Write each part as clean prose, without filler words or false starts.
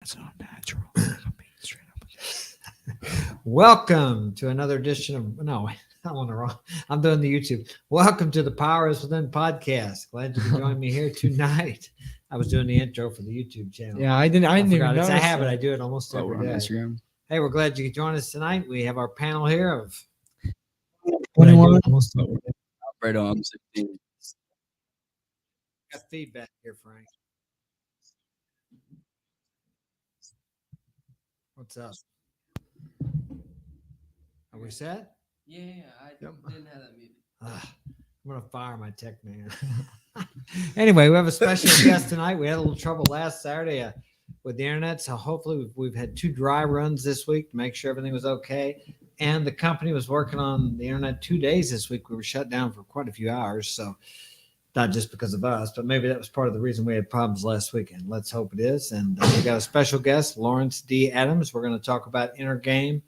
That's not natural. I'm being straight up. Welcome to another edition of I'm on the wrong. I'm doing the YouTube. Welcome to the Power is Within podcast. Glad you could join me here tonight. I was doing the intro for the YouTube channel. Yeah, I didn't forgot. even It's a notice habit. that. I do it almost Oh, every we're on day. Instagram. Hey, we're glad you could join us tonight. We have our panel here of 21. Right on 16. got feedback here, Frank. What's up? Are we set? Yeah, I didn't have that muted. I'm gonna fire my tech man. Anyway, we have a special guest tonight. We had a little trouble last Saturday with the internet, so hopefully we've had 2 dry runs this week to make sure everything was okay. And the company was working on the internet 2 days this week. We were shut down for quite a few hours, so not just because of us, but maybe that was part of the reason we had problems last weekend. Let's hope it is. And we got a special guest, Lawrence D. Adams. We're going to talk about inner game.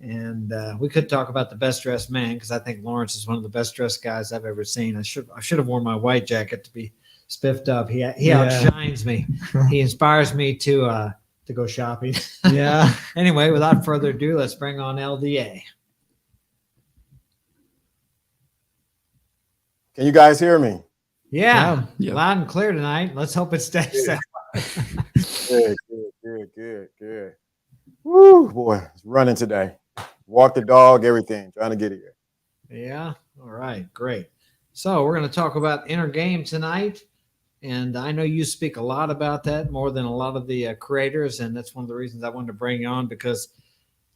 And we could talk about the best dressed man because I think Lawrence is one of the best dressed guys I've ever seen. I should have worn my white jacket to be spiffed up. He outshines me. He inspires me to go shopping. Yeah. Anyway, without further ado, let's bring on LDA. Can you guys hear me? Yeah, Yep. loud and clear tonight. Let's hope it stays that way. Good. Woo, boy, it's running today. Walk the dog, everything, trying to get here. Yeah. All right. Great. So we're going to talk about inner game tonight. And I know you speak a lot about that more than a lot of the creators. And that's one of the reasons I wanted to bring you on because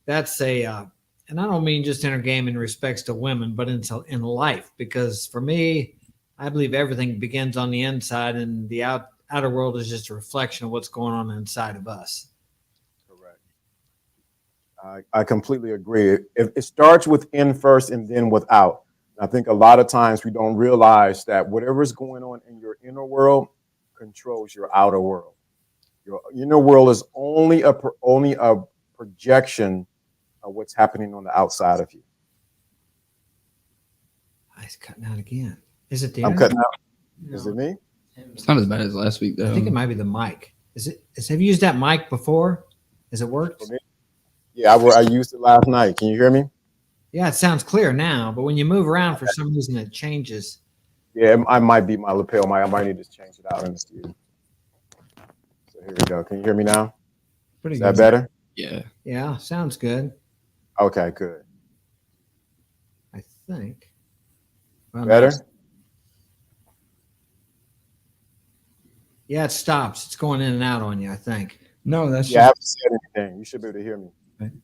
that's and I don't mean just inner game in respects to women, but in life. Because for me, I believe everything begins on the inside and the outer world is just a reflection of what's going on inside of us. Correct. I completely agree. It starts within first and then without. I think a lot of times we don't realize that whatever's going on in your inner world controls your outer world. Your inner world is only a projection of what's happening on the outside of you. It's cutting out again. Is it the I'm internet? cutting out. No. Is it me? It's not as bad as last week, though. I think it might be the mic. Have you used that mic before? Has it worked? For me? Yeah, I used it last night. Can you hear me? Yeah, it sounds clear now, but when you move around, for some reason, it changes. Yeah, I might be my lapel. I might need to change it out in the studio. So here we go. Can you hear me now? Pretty Is good. that better? Yeah. Yeah, sounds good. Okay, good. I think. Well, Better? Yeah, it stops. It's going in and out on you, I think. No, that's Yeah, I just haven't said anything. You should be able to hear me.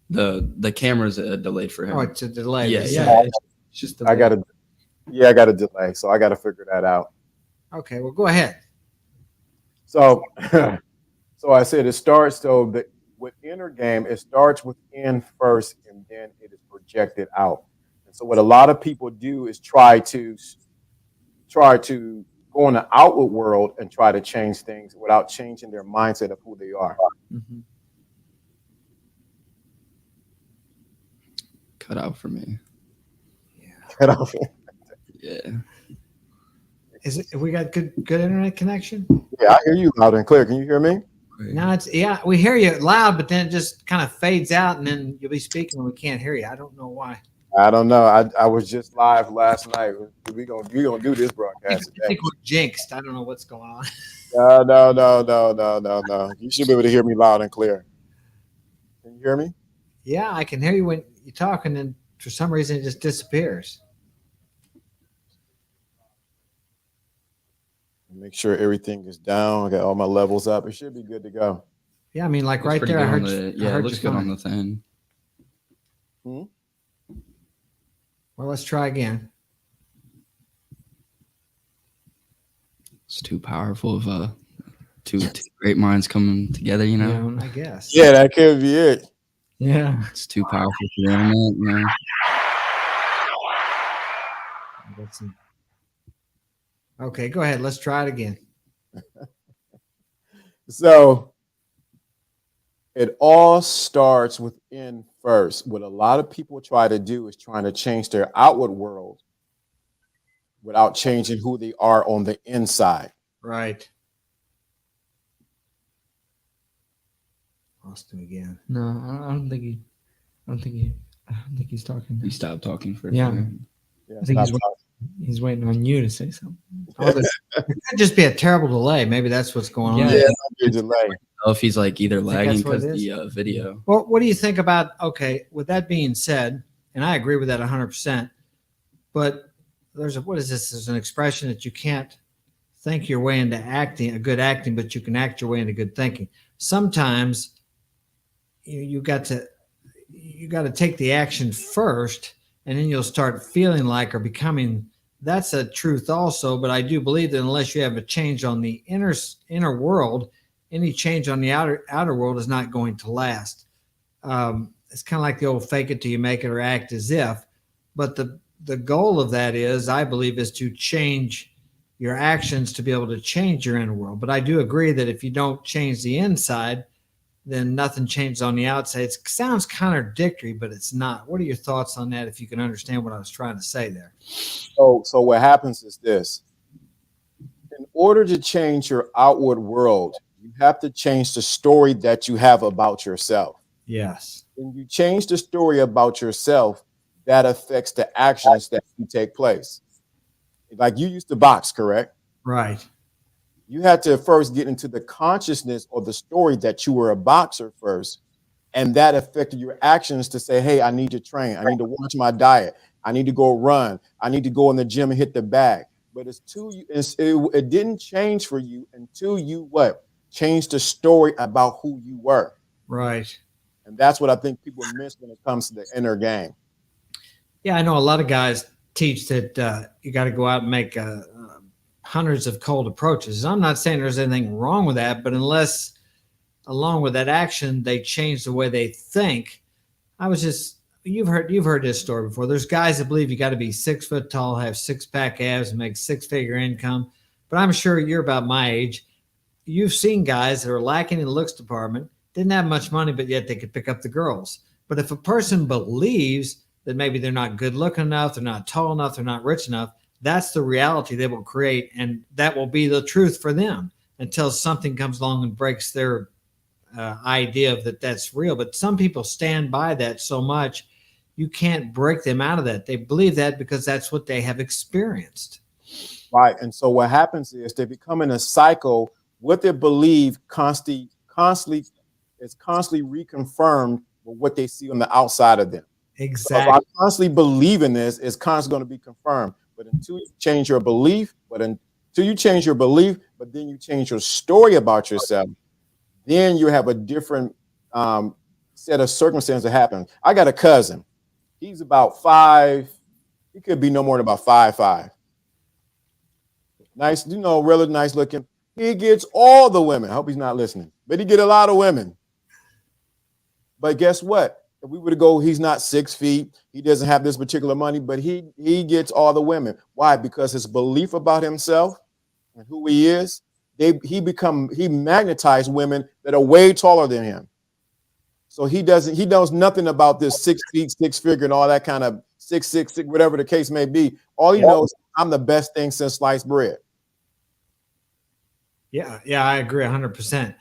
The camera's delayed for him. Oh, it's a delay. Yeah, it's just I got a delay, so I got to figure that out. Okay, well, go ahead. So, so I said it starts. So with inner game, it starts within first, and then it is projected out. And so, what a lot of people do is try to go in the outward world and try to change things without changing their mindset of who they are. Mhm. Cut out for me. Yeah. Is it? We got good internet connection? Yeah, I hear you loud and clear. Can you hear me? No, we hear you loud, but then it just kind of fades out, and then you'll be speaking and we can't hear you. I don't know why. I don't know. I was just live last night. We gonna do this I broadcast today. think we're jinxed. I don't know what's going on. No. You should be able to hear me loud and clear. Can you hear me? Yeah, I can hear you when you talk, and then for some reason it just disappears. Make sure everything is down. I got all my levels up. It should be good to go. Yeah, I mean, like Looks right pretty there, I good heard on you. the, yeah, it looks good on the thing. Well, let's try again. It's too powerful of two great minds coming together, you know? I guess. Yeah, that could be it. yeah. It's too powerful for the internet, you know? Okay, go ahead. Let's try it again. So it all starts within first. What a lot of people try to do is trying to change their outward world without changing who they are on the inside. Right. Lost him again. No, I don't think he. I don't think he's talking. He stopped talking for a Yeah. second. Yeah, I think stop he's waiting on you to say something. Oh, it could just be a terrible delay. Maybe that's what's going on. Yeah. talking. Yeah, delay. Oh, if he's like either lagging that's what it because is? the video. Well, what do you think about, okay, with that being said, and I agree with that 100%, but what is this? There's an expression that you can't think your way into a good acting, but you can act your way into good thinking. Sometimes you got to take the action first, and then you'll start feeling like or becoming. That's a truth also, but I do believe that unless you have a change on the inner world, any change on the outer world is not going to last. It's kind of like the old fake it till you make it or act as if. But the goal of that is, I believe, is to change your actions to be able to change your inner world. But I do agree that if you don't change the inside, then nothing changes on the outside. It sounds contradictory, but it's not. What are your thoughts on that, if you can understand what I was trying to say there? So what happens is this. In order to change your outward world, you have to change the story that you have about yourself. Yes. When you change the story about yourself, that affects the actions that you take place. Like you used to box, correct? Right. You had to first get into the consciousness or the story that you were a boxer first. And that affected your actions to say, hey, I need to train. I need to watch my diet. I need to go run. I need to go in the gym and hit the bag. But it didn't change for you until you what? Changed the story about who you were. Right. And that's what I think people miss when it comes to the inner game. Yeah, I know a lot of guys teach that you got to go out and make hundreds of cold approaches. I'm not saying there's anything wrong with that, but unless along with that action, they change the way they think. You've heard this story before. There's guys that believe you got to be 6 foot tall, have 6-pack abs, and make 6-figure income. But I'm sure you're about my age. You've seen guys that are lacking in the looks department, didn't have much money, but yet they could pick up the girls. But if a person believes that maybe they're not good looking enough, they're not tall enough, they're not rich enough, that's the reality they will create, and that will be the truth for them until something comes along and breaks their idea of that's real. But some people stand by that so much, you can't break them out of that. They believe that because that's what they have experienced. Right. And so what happens is they become in a cycle. What they believe constantly is constantly reconfirmed with what they see on the outside of them. Exactly. So if I constantly believe in this, it's constantly going to be confirmed. But until you change your belief, but then you change your story about yourself, then you have a different set of circumstances that happen. I got a cousin. He's about 5. He could be no more than about 5'5". Nice, really nice looking. He gets all the women. I hope he's not listening, but he get a lot of women. But guess what? If we were to go, he's not 6 feet. He doesn't have this particular money, but he gets all the women. Why? Because his belief about himself and who he is, he magnetized women that are way taller than him. So he knows nothing about this 6 feet, 6-figure, and all that kind of 6'6", whatever the case may be. All he knows, I'm the best thing since sliced bread. Yeah, I agree 100%.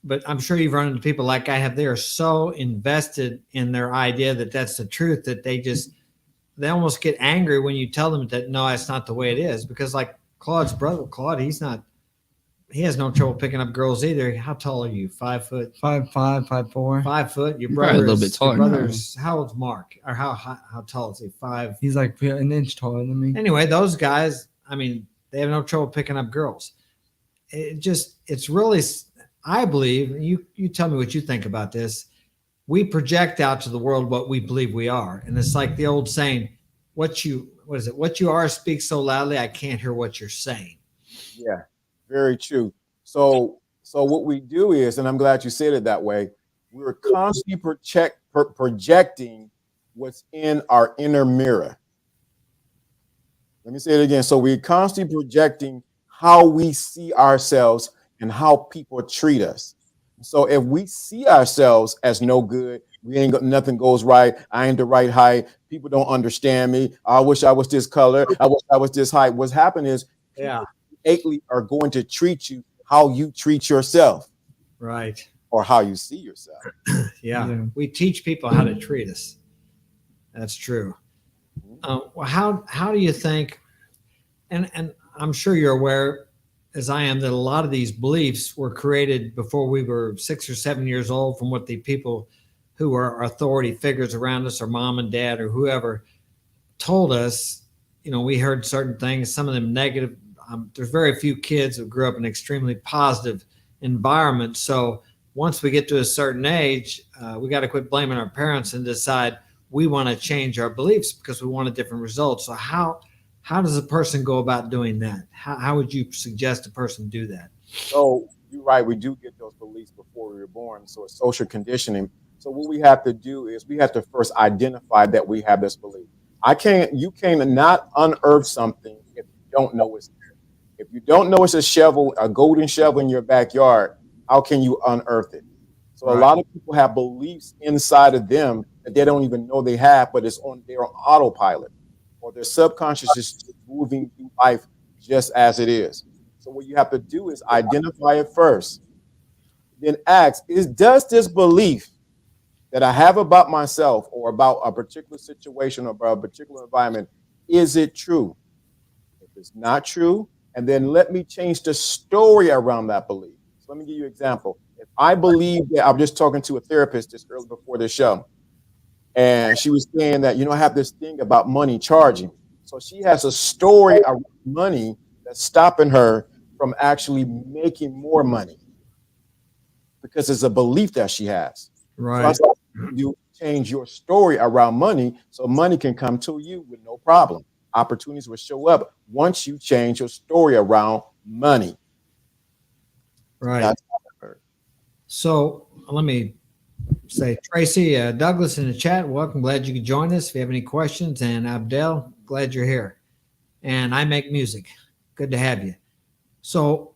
But I'm sure you've run into people like I have. They are so invested in their idea that that's the truth that they almost get angry when you tell them that, no, that's not the way it is. Because like Claude's brother, Claude, he has no trouble picking up girls either. How tall are you? 5 foot? 5'5", 5'4". 5 foot. Your Probably brother a little bit taller Your now. brother's how old's Mark? Or how tall is he? 5. He's like an inch taller than me. Anyway, those guys, I mean, they have no trouble picking up girls. It's really, I believe, you tell me what you think about this. We project out to the world what we believe we are. And it's like the old saying, what you are speaks so loudly, I can't hear what you're saying. Yeah, very true. So what we do is, and I'm glad you said it that way, we're constantly projecting what's in our inner mirror. Let me say it again. So we're constantly projecting how we see ourselves and how people treat us. So if we see ourselves as no good, nothing goes right, I ain't the right height, people don't understand me, I wish I was this color, I wish I was this height. What's happening is people innately are going to treat you how you treat yourself. Right. or how you see yourself. Yeah. We teach people how to treat us. That's true. Well, how do you think, and I'm sure you're aware, as I am, that a lot of these beliefs were created before we were 6 or 7 years old from what the people who are authority figures around us, or mom and dad or whoever, told us. We heard certain things, some of them negative. There's very few kids who grew up in an extremely positive environment. So once we get to a certain age, we got to quit blaming our parents and decide we want to change our beliefs because we want a different result. So how does a person go about doing that? How would you suggest a person do that? So you're right. We do get those beliefs before we were born. So it's social conditioning. So what we have to do is we have to first identify that we have this belief. You can't not unearth something if you don't know it's there. If you don't know it's a golden shovel in your backyard, how can you unearth it? So a lot of people have beliefs inside of them that they don't even know they have, but they're on autopilot, or their subconscious is just moving through life just as it is. So what you have to do is identify it first, then ask, does this belief that I have about myself or about a particular situation or about a particular environment, is it true? If it's not true, and then let me change the story around that belief. So let me give you an example. If I believe that, I was just talking to a therapist just early before this show, and she was saying that, I have this thing about money charging. So she has a story around money that's stopping her from actually making more money because it's a belief that she has. Right. So you change your story around money so money can come to you with no problem. Opportunities will show up once you change your story around money. Right. So let me say, Tracy, Douglas in the chat, welcome. Glad you could join us. If you have any questions, and Abdel, glad you're here. And I make music. Good to have you. So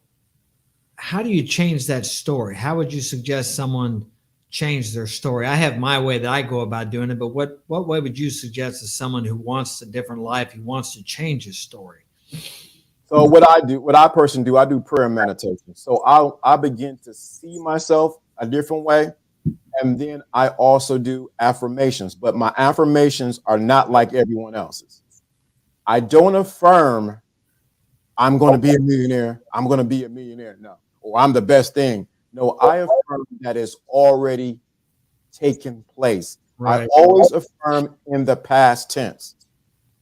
how do you change that story? How would you suggest someone change their story? I have my way that I go about doing it, but what way would you suggest to someone who wants a different life, who wants to change his story? So what I personally do, I do prayer and meditation. So I begin to see myself a different way. And then I also do affirmations, but my affirmations are not like everyone else's. I don't affirm I'm going to be a millionaire. I'm going to be a millionaire. No. Or I'm the best thing. No, I affirm that it's already taken place. Right. I always affirm in the past tense.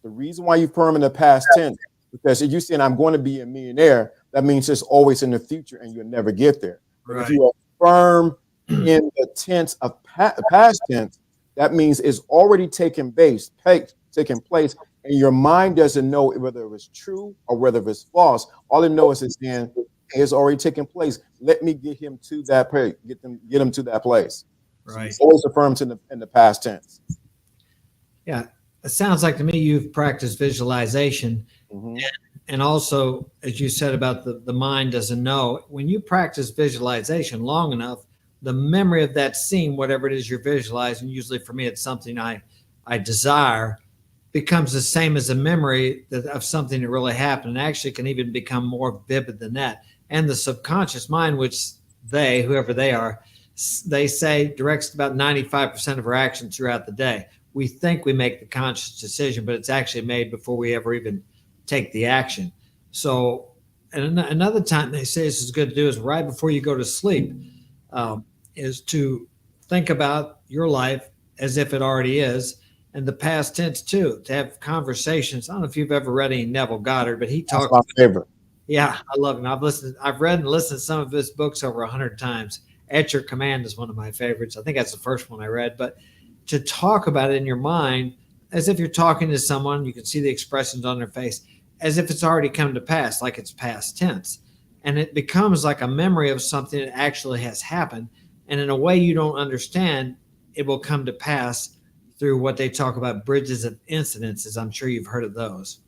The reason why you affirm in the past tense, because if you're saying I'm going to be a millionaire, that means it's always in the future and you'll never get there. Right. But if you affirm in the tense of past tense, that means it's already taken place, and your mind doesn't know whether it was true or whether it's false. All it knows is saying it's already taken place. Let me get him to that place. Get him to that place. Right. So always affirms in the past tense. Yeah, it sounds like to me you've practiced visualization, and also, as you said about the mind doesn't know. When you practice visualization long enough, the memory of that scene, whatever it is you're visualizing, usually for me it's something I desire, becomes the same as a memory of something that really happened, and actually can even become more vivid than that. And the subconscious mind, which whoever they are, they say directs about 95% of our actions throughout the day. We think we make the conscious decision, but it's actually made before we ever even take the action. So, and another time they say this is good to do is right before you go to sleep, is to think about your life as if it already is, and the past tense too, to have conversations. I don't know if you've ever read any Neville Goddard, but he talks. That's my favorite. Yeah, I love him. I've read and listened to some of his books over 100 times. At Your Command is one of my favorites. I think that's the first one I read. But to talk about it in your mind as if you're talking to someone, you can see the expressions on their face, as if it's already come to pass, like it's past tense. And it becomes like a memory of something that actually has happened. And in a way you don't understand, it will come to pass through what they talk about bridges of incidences. I'm sure you've heard of those.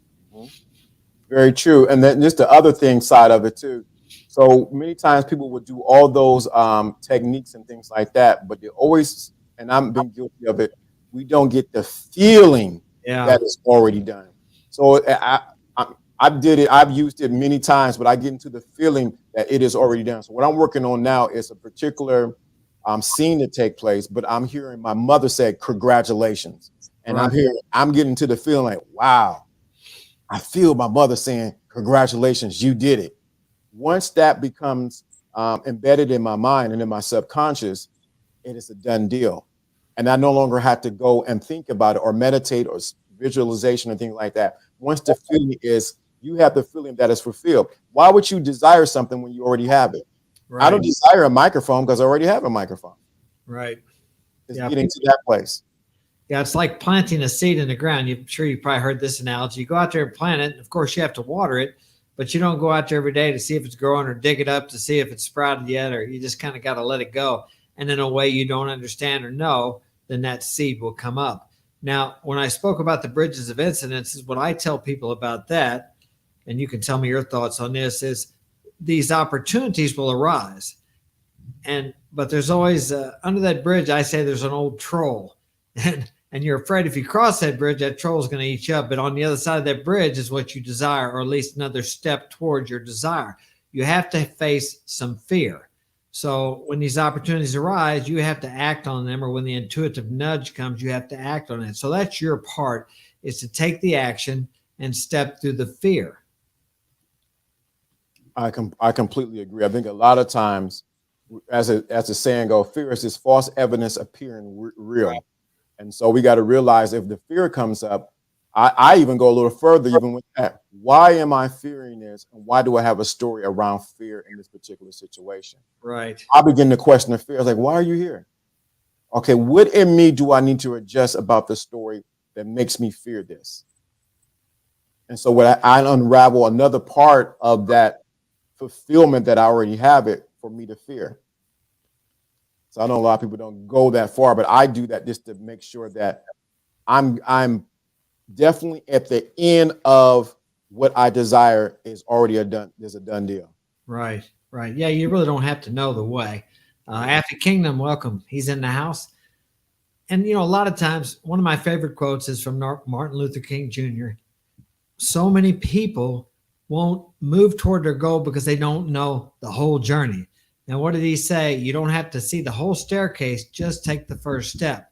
Very true. And then just the other thing side of it too. So many times people would do all those techniques and things like that, but they always, and I've been guilty of it, we don't get the feeling that it's already done. So I did it. I've used it many times, but I get into the feeling that it is already done. So what I'm working on now is a particular I'm seeing it take place, but I'm hearing my mother say, congratulations. And Right. I'm getting to the feeling like, wow, I feel my mother saying, congratulations, you did it. Once that becomes embedded in my mind and in my subconscious, it is a done deal. And I no longer have to go and think about it or meditate or visualization or things like that. Once the feeling is, you have the feeling that it's fulfilled. Why would you desire something when you already have it? I don't desire a microphone because I already have a microphone. Right. It's Yeah. getting to that place. Yeah, it's like planting a seed in the ground. I'm sure you probably heard this analogy. You go out there and plant it. Of course, you have to water it, but you don't go out there every day to see if it's growing or dig it up to see if it's sprouted yet, or you just kind of got to let it go. And in a way you don't understand or know, then that seed will come up. Now, when I spoke about the bridges of incidences, what I tell people about that, and you can tell me your thoughts on this, is these opportunities will arise. But there's always under that bridge, I say there's an old troll. And you're afraid if you cross that bridge, that troll is going to eat you up. But on the other side of that bridge is what you desire, or at least another step towards your desire. You have to face some fear. So when these opportunities arise, you have to act on them, or when the intuitive nudge comes, you have to act on it. So that's your part, is to take the action and step through the fear. I completely agree. I think a lot of times, as the saying goes, fear is this false evidence appearing real. Right. And so we got to realize if the fear comes up, I even go a little further, even with that. Why am I fearing this? And why do I have a story around fear in this particular situation? Right. I begin to question the fear. I was like, why are you here? Okay, what in me do I need to adjust about the story that makes me fear this? And so when I unravel another part of that fulfillment that I already have it for me to fear. So I know a lot of people don't go that far, but I do that just to make sure that I'm definitely at the end of what I desire is already there's a done deal. Right, right. Yeah, you really don't have to know the way. After Kingdom, welcome. He's in the house. And, a lot of times, one of my favorite quotes is from Martin Luther King Jr. So many people won't move toward their goal because they don't know the whole journey. Now, what did he say? You don't have to see the whole staircase, just take the first step.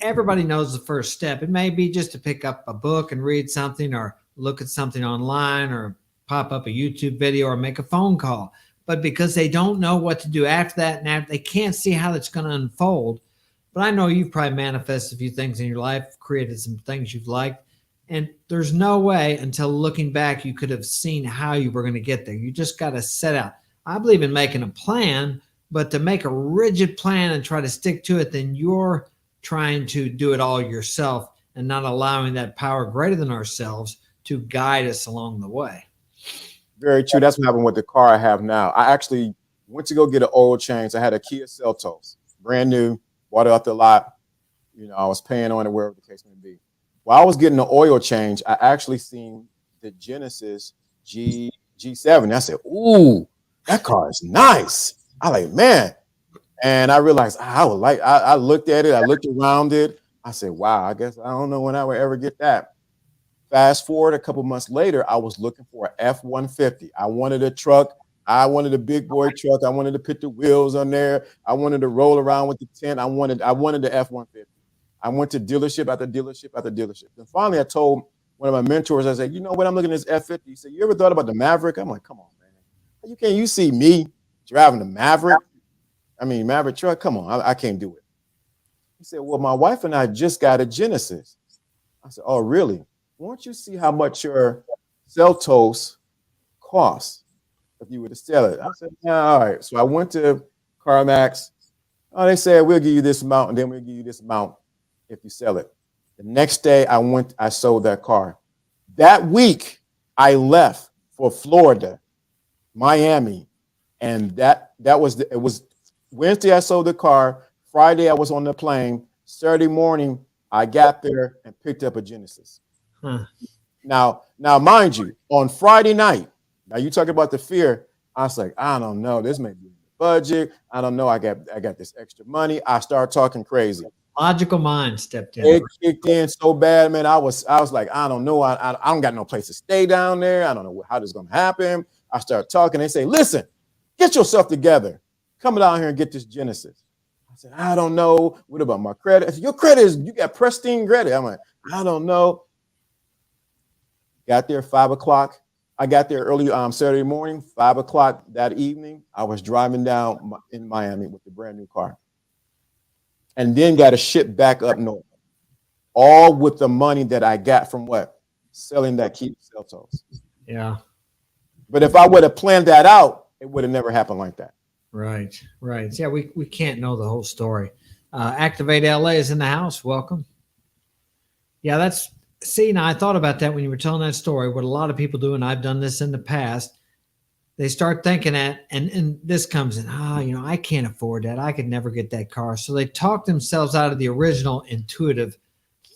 Everybody knows the first step. It may be just to pick up a book and read something, or look at something online, or pop up a YouTube video, or make a phone call. But because they don't know what to do after that, and after, they can't see how it's going to unfold. But I know you've probably manifested a few things in your life, created some things you've liked. And there's no way until looking back you could have seen how you were going to get there. You just got to set out. I believe in making a plan, but to make a rigid plan and try to stick to it, then you're trying to do it all yourself and not allowing that power greater than ourselves to guide us along the way. Very true. That's what happened with the car I have now. I actually went to go get an oil change. I had a Kia Seltos, brand new, bought it off the lot. I was paying on it, wherever the case may be. While I was getting the oil change, I actually seen the Genesis G7. I said, ooh, that car is nice. I like, man. And I realized I looked at it. I looked around it. I said, wow, I guess I don't know when I would ever get that. Fast forward a couple months later, I was looking for an F-150. I wanted a truck. I wanted a big boy truck. I wanted to put the wheels on there. I wanted to roll around with the tent. I wanted the F-150. I went to dealership after dealership after dealership. And finally, I told one of my mentors, I said, you know what? I'm looking at this F-50. He said, you ever thought about the Maverick? I'm like, come on, man. You see me driving the Maverick? Maverick truck? Come on, I can't do it. He said, well, my wife and I just got a Genesis. I said, oh, really? Won't you see how much your Seltos costs if you were to sell it? I said, yeah, all right. So I went to CarMax. Oh, they said, we'll give you this amount, and then we'll give you this amount if you sell it. The next day I sold that car. That week I left for Florida, Miami. And it was Wednesday I sold the car. Friday I was on the plane. Saturday morning I got there and picked up a Genesis. Now, mind you, on Friday night, now you talking about the fear. I was like, I don't know. This may be in the budget. I don't know. I got this extra money. I started talking crazy. Logical mind stepped in. It kicked in so bad, man. I was like, I don't know. I don't got no place to stay down there. I don't know how this is going to happen. I started talking. They say, listen, get yourself together. Come down here and get this Genesis. I said, I don't know. What about my credit? I said, your credit is, you got pristine credit. I'm like, I don't know. Got there 5 o'clock. I got there early Saturday morning, 5 o'clock that evening. I was driving down in Miami with a brand new car. And then got a ship back up north. All with the money that I got from what? Selling that Keep Cell Toes. Yeah. But if I would have planned that out, it would have never happened like that. Right. Right. Yeah, we can't know the whole story. Activate LA is in the house. Welcome. Yeah, now I thought about that when you were telling that story. What a lot of people do, and I've done this in the past, they start thinking that, and this comes in, I can't afford that. I could never get that car. So they talk themselves out of the original intuitive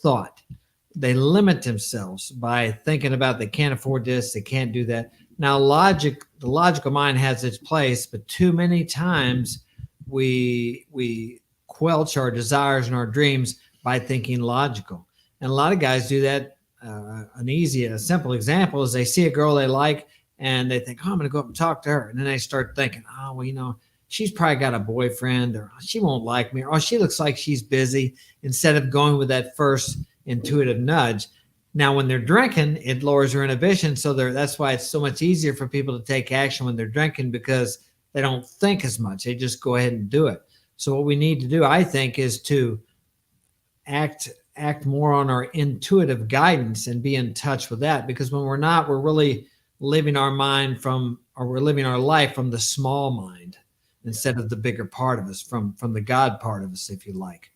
thought. They limit themselves by thinking about they can't afford this, they can't do that. Now, the logical mind has its place, but too many times we quelch our desires and our dreams by thinking logical. And a lot of guys do that. A simple example is they see a girl they like and they think, I'm going to go up and talk to her. And then they start thinking, she's probably got a boyfriend, or she won't like me, or she looks like she's busy, instead of going with that first intuitive nudge. Now, when they're drinking, it lowers their inhibition. So that's why it's so much easier for people to take action when they're drinking, because they don't think as much. They just go ahead and do it. So what we need to do, I think, is to act more on our intuitive guidance and be in touch with that. Because when we're not, we're really living our we're living our life from the small mind instead of the bigger part of us, from the God part of us, if you like.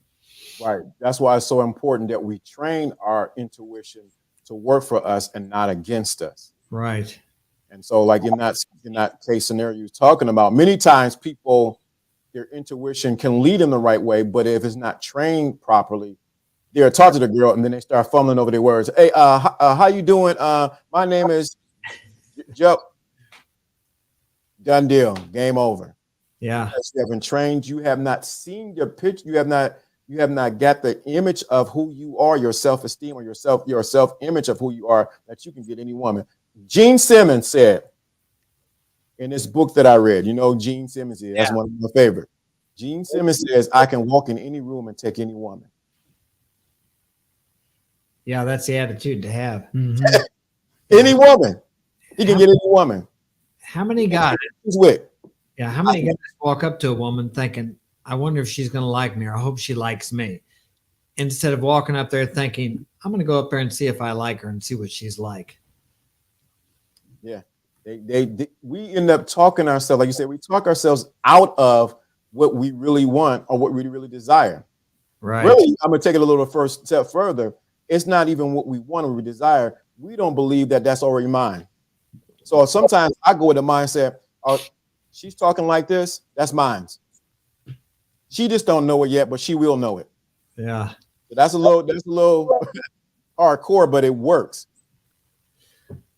Right. That's why it's so important that we train our intuition to work for us and not against us. Right. And so, like in that case scenario you're talking about, many times their intuition can lead them the right way, but if it's not trained properly, they'll talk to the girl and then they start fumbling over their words. Hey, how you doing? My name is Joe. Done deal. Game over. Yeah. Because you haven't trained. You have not seen your picture. You have not got the image of who you are, your self-esteem, or your self-image of who you are, that you can get any woman. Gene Simmons said in this book that I read, Gene Simmons is, that's one of my favorites. Gene Simmons says, I can walk in any room and take any woman. Yeah, that's the attitude to have. Mm-hmm. Any woman. He can get any woman. How many guys? How many guys walk up to a woman thinking, I wonder if she's going to like me, or I hope she likes me, instead of walking up there thinking, I'm going to go up there and see if I like her and see what she's like. Yeah. We end up talking ourselves, like you said, we talk ourselves out of what we really want or what we really desire. Right. Really, I'm going to take it a little first step further. It's not even what we want or we desire. We don't believe that that's already mine. So sometimes I go with the mindset, oh, she's talking like this, that's mine. She just don't know it yet, but she will know it. Yeah. So that's a little hardcore, but it works.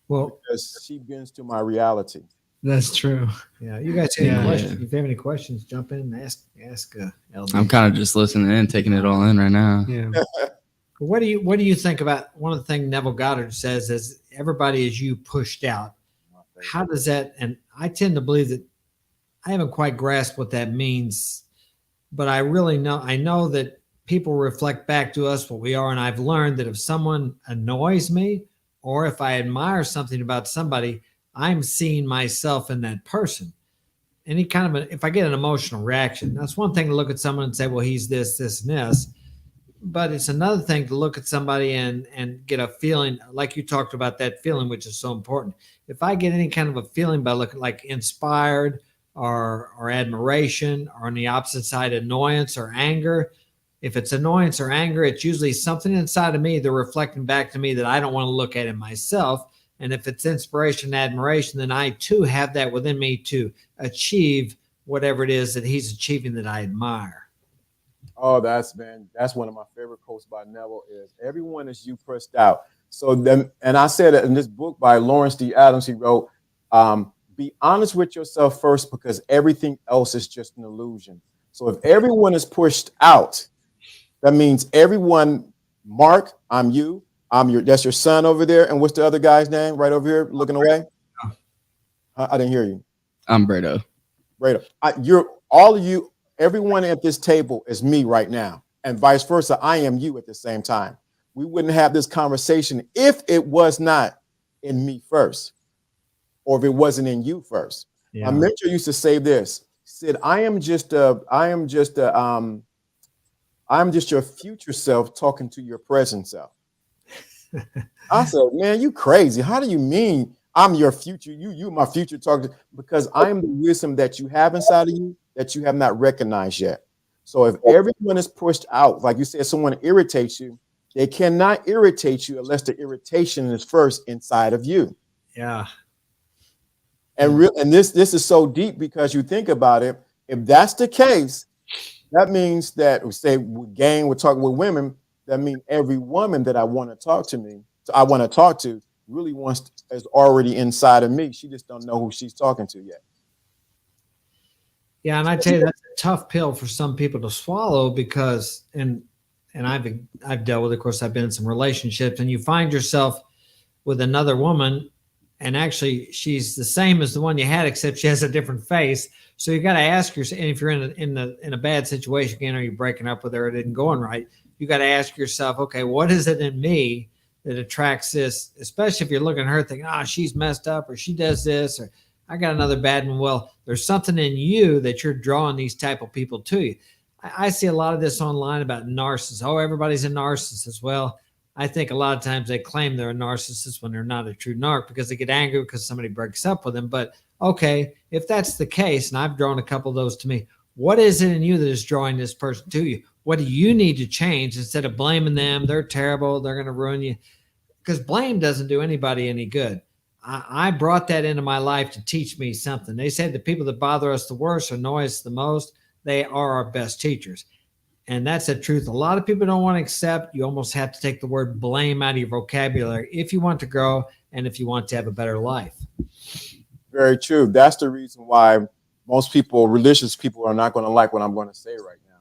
Well, because she bends to my reality. That's true. Yeah. You guys have any questions? If you have any questions, jump in and ask LD. I'm kind of just listening in, taking it all in right now. Yeah. What do you think about one of the things Neville Goddard says is everybody is you pushed out? How does that, and I tend to believe that I haven't quite grasped what that means, but I know that people reflect back to us what we are. And I've learned that if someone annoys me, or if I admire something about somebody, I'm seeing myself in that person. Any kind of if I get an emotional reaction, that's one thing to look at someone and say, well, he's this, this, and this. But it's another thing to look at somebody and get a feeling, like you talked about that feeling, which is so important. If I get any kind of a feeling by looking like inspired or admiration, or on the opposite side, annoyance or anger, if it's annoyance or anger, it's usually something inside of me they're reflecting back to me that I don't want to look at in myself. And if it's inspiration and admiration, then I too have that within me to achieve whatever it is that he's achieving that I admire. Oh, that's one of my favorite quotes by Neville is everyone is you pressed out. So then, and I said it in this book by Lawrence D. Adams, he wrote, be honest with yourself first, because everything else is just an illusion. So if everyone is pushed out, that means everyone, Mark, I'm you, that's your son over there. And what's the other guy's name right over here looking away? I didn't hear you. I'm Brado. Brado. You're all of you everyone at this table is me right now, and vice versa. I am you at the same time. We wouldn't have this conversation if it was not in me first, or if it wasn't in you first. Yeah. My mentor used to say this. He said, I'm just your future self talking to your present self. I said, man, you crazy. How do you mean I'm your future? You my future talking, because I am the wisdom that you have inside of you that you have not recognized yet. So if everyone is pushed out, like you said, someone irritates you, they cannot irritate you unless the irritation is first inside of you. Yeah. And this is so deep, because you think about it. If that's the case, that means that, say, we're talking with women. That means every woman that I want to talk to really is already inside of me. She just don't know who she's talking to yet. Yeah, and I tell you, that's a tough pill for some people to swallow, because and I've dealt with it. Of course, I've been in some relationships, and you find yourself with another woman, and actually she's the same as the one you had, except she has a different face. So you got to ask yourself, and if you're in a bad situation again, or you're breaking up with her, it isn't going right, you got to ask yourself, okay, what is it in me that attracts this? Especially if you're looking at her thinking, she's messed up, or she does this, or I got another bad one. Well, there's something in you that you're drawing these type of people to you. I see a lot of this online about narcissists. Oh, everybody's a narcissist. Well, I think a lot of times they claim they're a narcissist when they're not a true narc, because they get angry because somebody breaks up with them. But okay, if that's the case, and I've drawn a couple of those to me, what is it in you that is drawing this person to you? What do you need to change instead of blaming them? They're terrible. They're going to ruin you. Because blame doesn't do anybody any good. I brought that into my life to teach me something. They said the people that bother us the worst or annoy us the most, they are our best teachers. And that's the truth. A lot of people don't want to accept. You almost have to take the word blame out of your vocabulary if you want to grow and if you want to have a better life. Very true. That's the reason why most people, religious people, are not going to like what I'm going to say right now.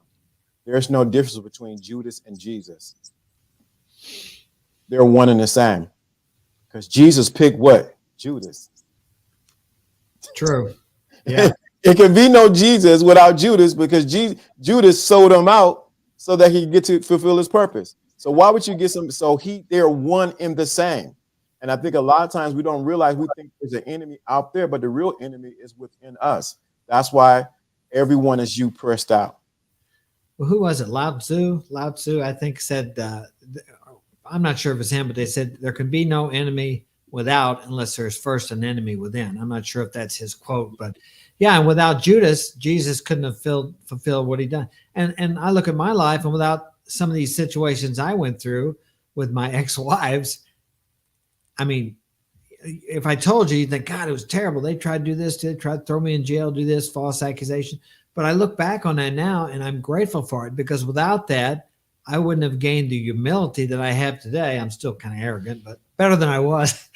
There's no difference between Judas and Jesus. They're one and the same. Because Jesus picked what? Judas. True. Yeah. It can be no Jesus without Judas, because Judas sold him out so that he could get to fulfill his purpose. So why would you get some? So they're one in the same. And I think a lot of times we don't realize, we think there's an enemy out there, but the real enemy is within us. That's why everyone is you pressed out. Well, who was it? Lao Tzu? Lao Tzu, I think, said, I'm not sure if it's him, but they said there can be no enemy without unless there's first an enemy within. I'm not sure if that's his quote, but yeah, and without Judas, Jesus couldn't have fulfilled what he done. And I look at my life, and without some of these situations I went through with my ex-wives, I mean, if I told you, you'd think, God, it was terrible. They tried to do this, they tried to throw me in jail, do this, false accusation. But I look back on that now, and I'm grateful for it, because without that, I wouldn't have gained the humility that I have today. I'm still kind of arrogant, but better than I was.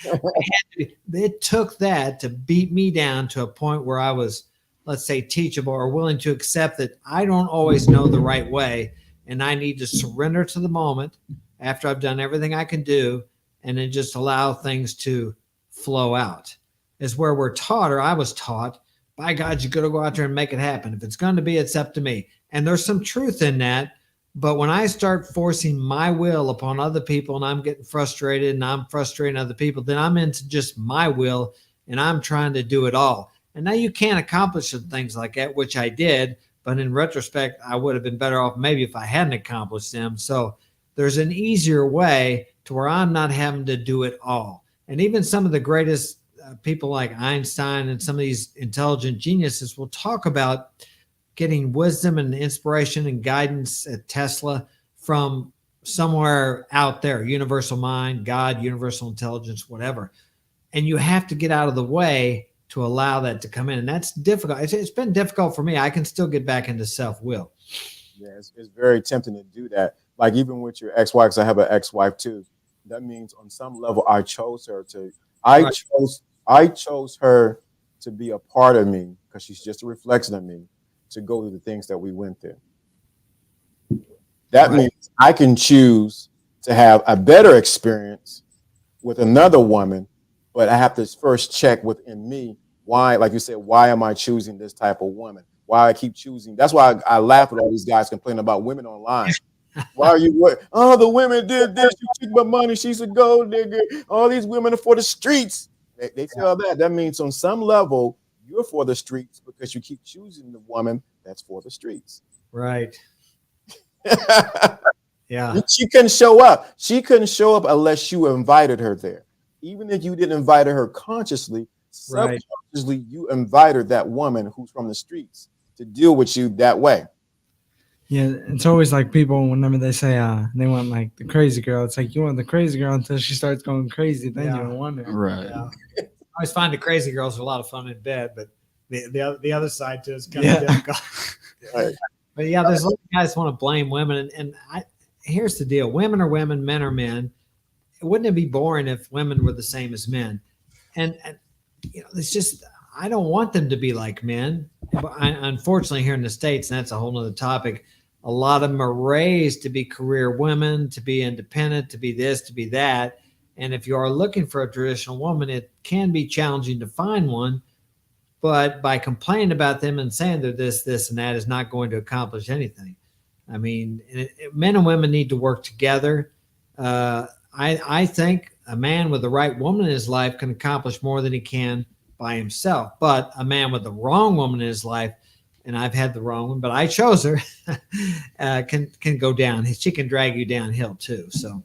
It took that to beat me down to a point where I was, let's say, teachable, or willing to accept that I don't always know the right way, and I need to surrender to the moment after I've done everything I can do, and then just allow things to flow out. Is where we're taught, or I was taught, by God, you got to go out there and make it happen. If it's going to be, it's up to me. And there's some truth in that. But when I start forcing my will upon other people, and I'm getting frustrated and I'm frustrating other people, then I'm into just my will, and I'm trying to do it all. And now you can't accomplish some things like that, which I did. But in retrospect, I would have been better off maybe if I hadn't accomplished them. So there's an easier way to where I'm not having to do it all. And even some of the greatest people like Einstein and some of these intelligent geniuses will talk about getting wisdom and inspiration and guidance at Tesla from somewhere out there, universal mind, God, universal intelligence, whatever. And you have to get out of the way to allow that to come in. And that's difficult. It's been difficult for me. I can still get back into self-will. Yeah, it's very tempting to do that. Like even with your ex-wife, because I have an ex-wife too. That means on some level, I chose her to, I chose her to be a part of me, because she's just a reflection of me, to go through the things that we went through. That means I can choose to have a better experience with another woman, but I have to first check within me why, like you said, why am I choosing this type of woman? why I keep choosing. That's why I laugh at all these guys complaining about women online. Why are you what? Oh, the women did this. She took my money. She's a gold digger. All these women are for the streets. They feel that. That means on some level, you're for the streets because you keep choosing the woman that's for the streets. Right. Yeah. She couldn't show up. She couldn't show up unless you invited her there. Even if you didn't invite her consciously, Right. subconsciously, you invited that woman who's from the streets to deal with you that way. Yeah, it's always like people whenever they say they want like the crazy girl, it's like you want the crazy girl until she starts going crazy, then Yeah. you don't want her. Right. Yeah. I always find the crazy girls are a lot of fun in bed, but the other side too is kind Yeah. of difficult. Right. But yeah, there's a lot of guys want to blame women, and here's the deal: women are women, men are men. Wouldn't it be boring if women were the same as men? And it's just I don't want them to be like men. But unfortunately, here in the States, and that's a whole other topic. A lot of them are raised to be career women, to be independent, to be this, to be that. And if you are looking for a traditional woman, it can be challenging to find one. But by complaining about them and saying they're this, and that is not going to accomplish anything. I mean, men and women need to work together. I think a man with the right woman in his life can accomplish more than he can by himself. But a man with the wrong woman in his life, and I've had the wrong one, but I chose her, can go down. She can drag you downhill too. So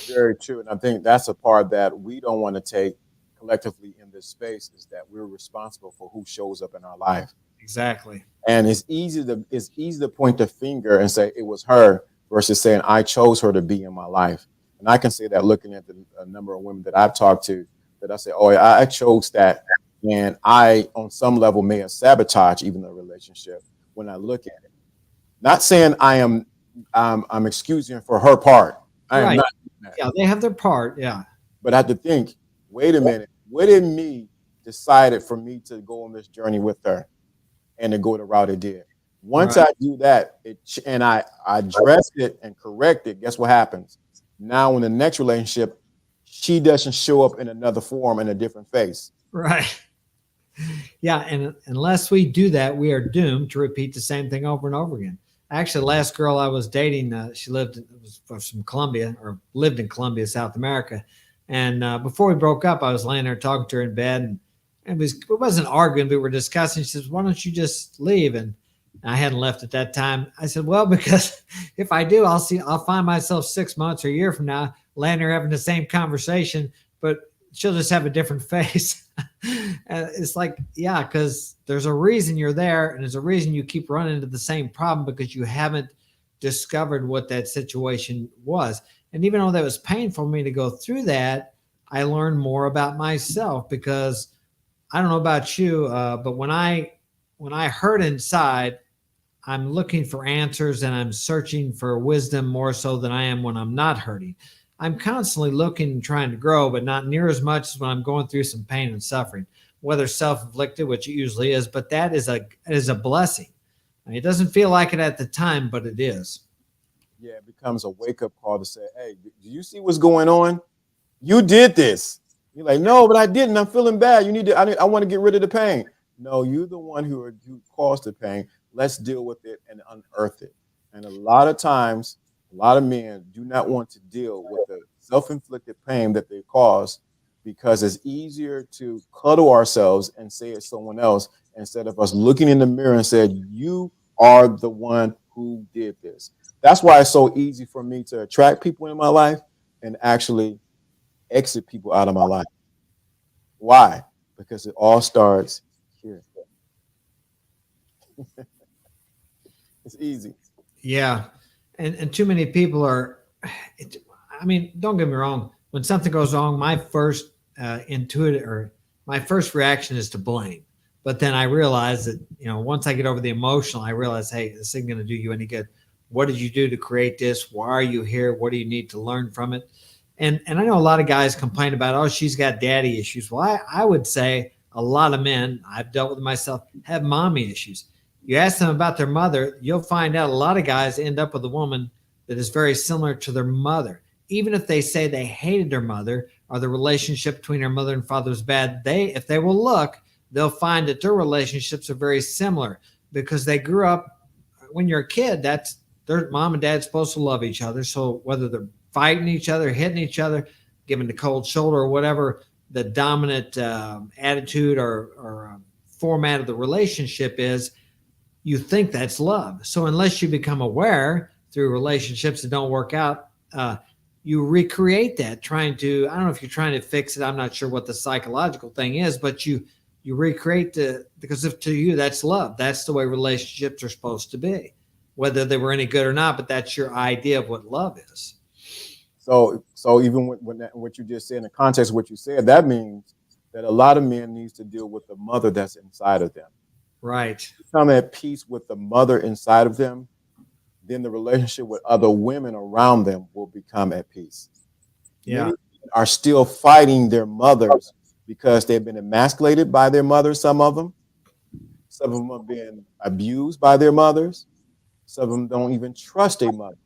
Very true. And I think that's a part that we don't want to take collectively in this space is that we're responsible for who shows up in our life. exactly. And it's easy to point the finger and say it was her versus saying I chose her to be in my life. And I can say that looking at the number of women that I've talked to, that I say, oh, yeah, I chose that. And I, on some level, may have sabotaged even the relationship when I look at it. Not saying I'm excusing for her part. I am Right. not doing that. Yeah, they have their part. Yeah. But I have to think, wait a minute, what in me decided for me to go on this journey with her and to go the route it did? Once Right. I do that, and I address it and correct it, guess what happens? Now in the next relationship, she doesn't show up in another form in a different face. Right. Yeah, and unless we do that, we are doomed to repeat the same thing over and over again. Actually, the last girl I was dating, she was from Colombia or lived in Colombia, South America. And before we broke up, I was laying there talking to her in bed, and it wasn't arguing, but we were discussing. She says, "Why don't you just leave?" And I hadn't left at that time. I said, "Well, because if I do, I'll find myself 6 months or a year from now laying there having the same conversation, but she'll just have a different face." It's like, yeah, because there's a reason you're there, and there's a reason you keep running into the same problem because you haven't discovered what that situation was. And even though that was painful for me to go through that, I learned more about myself because I don't know about you, but when I hurt inside, I'm looking for answers and I'm searching for wisdom more so than I am when I'm not hurting. I'm constantly looking and trying to grow, but not near as much as when I'm going through some pain and suffering, whether self-inflicted, which it usually is, but that is a blessing. I mean, it doesn't feel like it at the time, but it is. Yeah, it becomes a wake-up call to say, hey, do you see what's going on? You did this. You're like, no, but I didn't. I'm feeling bad. I want to get rid of the pain. No, you're the one who caused the pain. Let's deal with it and unearth it. And a lot of times, a lot of men do not want to deal with the self-inflicted pain that they cause because it's easier to cuddle ourselves and say it's someone else instead of us looking in the mirror and said, you are the one who did this. That's why it's so easy for me to attract people in my life and actually exit people out of my life. Why? Because it all starts here. It's easy. Yeah. And too many people are, I mean, don't get me wrong. When something goes wrong, my first my first reaction is to blame. But then I realize that, once I get over the emotional, I realize, hey, this isn't going to do you any good. What did you do to create this? Why are you here? What do you need to learn from it? And I know a lot of guys complain about, oh, she's got daddy issues. Well, I would say a lot of men, I've dealt with myself, have mommy issues. You ask them about their mother, you'll find out a lot of guys end up with a woman that is very similar to their mother. Even if they say they hated their mother or the relationship between their mother and father was bad, if they will look, they'll find that their relationships are very similar. because they grew up. When you're a kid, that's their mom and dad's supposed to love each other. So whether they're fighting each other, hitting each other, giving the cold shoulder, or whatever the dominant attitude or format of the relationship is, you think that's love. So unless you become aware through relationships that don't work out, you recreate that, trying to, I don't know if you're trying to fix it. I'm not sure what the psychological thing is, but you recreate because if to you that's love, that's the way relationships are supposed to be, whether they were any good or not, but that's your idea of what love is. So even what you just said, in the context of what you said, that means that a lot of men needs to deal with the mother that's inside of them. Right. Come at peace with the mother inside of them, then the relationship with other women around them will become at peace. Yeah. Many are still fighting their mothers because they've been emasculated by their mothers, some of them. Some of them have been abused by their mothers. Some of them don't even trust their mothers.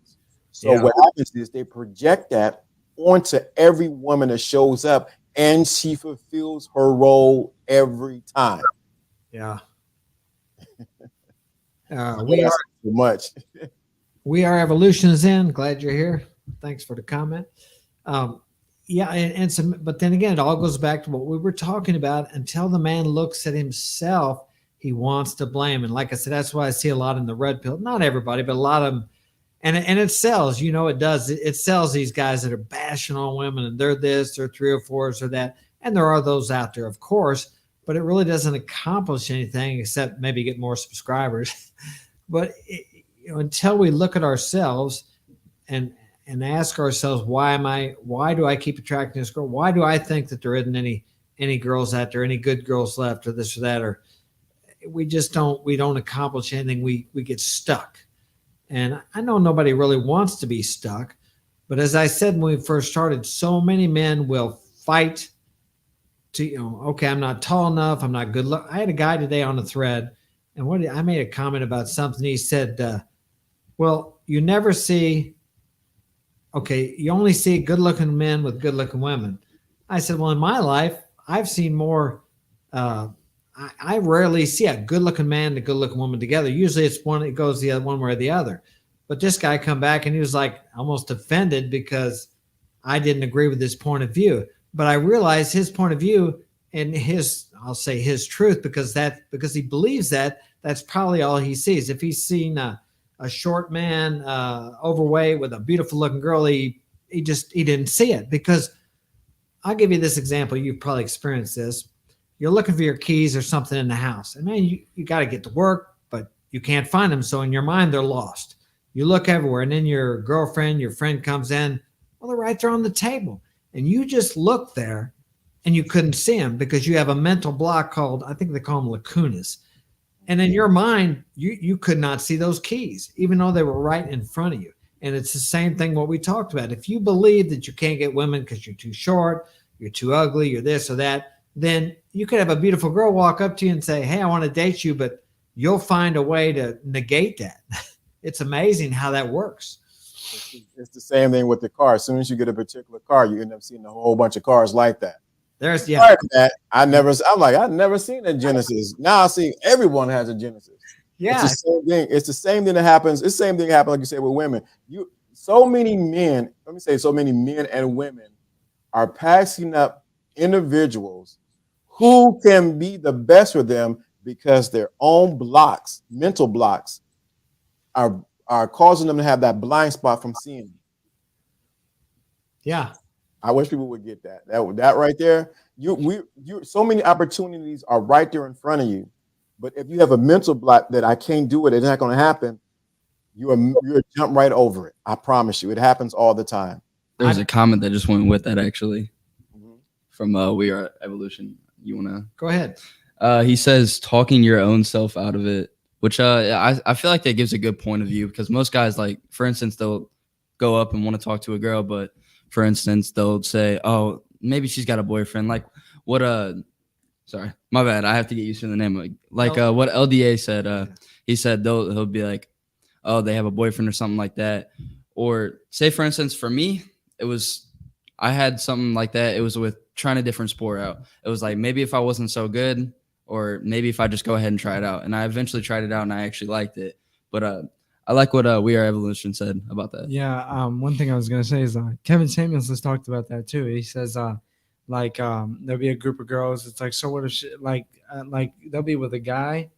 So what happens is they project that onto every woman that shows up, and she fulfills her role every time. Yeah. We are Evolution is in. Glad you're here. Thanks for the comment. But then again, it all goes back to what we were talking about. Until the man looks at himself, he wants to blame. And like I said, that's why I see a lot in the red pill. Not everybody, but a lot of them. And it sells. It does. It sells these guys that are bashing on women, and they're this, they're 3 or 4s or that. And there are those out there, of course. But it really doesn't accomplish anything except maybe get more subscribers. But until we look at ourselves and ask ourselves, why do I keep attracting this girl? Why do I think that there isn't any girls out there, any good girls left, or this or that, or we don't accomplish anything. We get stuck. And I know nobody really wants to be stuck, but as I said when we first started, so many men will fight to, okay, I'm not tall enough, I'm not good look. I had a guy today on the thread, and I made a comment about something. He said, well, you only see good-looking men with good-looking women. I said, well, in my life, I've seen more. I rarely see a good-looking man and a good-looking woman together. Usually it goes the other one way or the other. But this guy come back and he was like almost offended because I didn't agree with his point of view. But I realized his point of view and I'll say his truth, because he believes that's probably all he sees. If he's seen a short man, overweight with a beautiful looking girl, he didn't see it. Because I'll give you this example. You've probably experienced this. You're looking for your keys or something in the house, and man, you got to get to work, but you can't find them. So in your mind, they're lost. You look everywhere, and then your friend comes in. Well, they're right there on the table, and you just look there, and you couldn't see them because you have a mental block called, I think they call them lacunas. And in your mind, you could not see those keys, even though they were right in front of you. And it's the same thing what we talked about. If you believe that you can't get women because you're too short, you're too ugly, you're this or that, then you could have a beautiful girl walk up to you and say, hey, I want to date you, but you'll find a way to negate that. It's amazing how that works. It's the same thing with the car. As soon as you get a particular car, you end up seeing a whole bunch of cars like that. Prior to that, I've never seen a Genesis. Now I see everyone has a Genesis. Yeah. It's the same thing. It's the same thing that happens. It's the same thing that happens, like you said, with women. So many men and women are passing up individuals who can be the best for them because their own blocks, mental blocks, are causing them to have that blind spot from seeing. Yeah. I wish people would get that. That right there. So many opportunities are right there in front of you. But if you have a mental block that I can't do it, it's not going to happen, you're jump right over it. I promise you. It happens all the time. There's a comment that just went with that, actually, from We Are Evolution. You want to go ahead? He says talking your own self out of it, which I feel like that gives a good point of view, because most guys, like, for instance, they'll go up and want to talk to a girl, but for instance, they'll say, oh, maybe she's got a boyfriend. Like what sorry, my bad. I have to get used to the name. What LDA said. He said he'll be like, oh, they have a boyfriend or something like that. Or say, for instance, for me, I had something like that. It was with trying a different sport out. It was like, maybe if I wasn't so good, or maybe if I just go ahead and try it out. And I eventually tried it out and I actually liked it. But I like what We Are Evolution said about that. Yeah. One thing I was gonna say is Kevin Samuels has talked about that too. He says there'll be a group of girls. It's like, so what if like they'll be with a guy,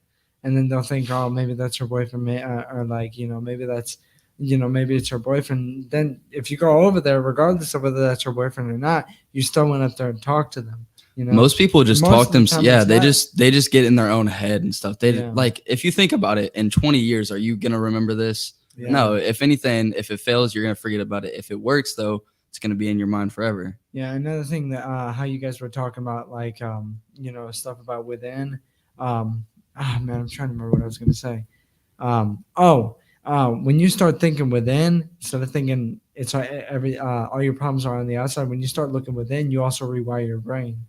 and then they'll think, oh, maybe that's her boyfriend, or like, maybe that's, maybe it's her boyfriend. Then if you go over there, regardless of whether that's her boyfriend or not, you still went up there and talked to them. Most people just Most talk of the them. time Yeah, it's they not. just get in their own head and stuff. They Yeah. like, if you think about it, in 20 years, are you gonna remember this? Yeah. No. If anything, if it fails, you're gonna forget about it. If it works, though, it's gonna be in your mind forever. Yeah, another thing that how you guys were talking about, like stuff about within. Man, I'm trying to remember what I was gonna say. When you start thinking within instead of thinking it's all your problems are on the outside. When you start looking within, you also rewire your brain.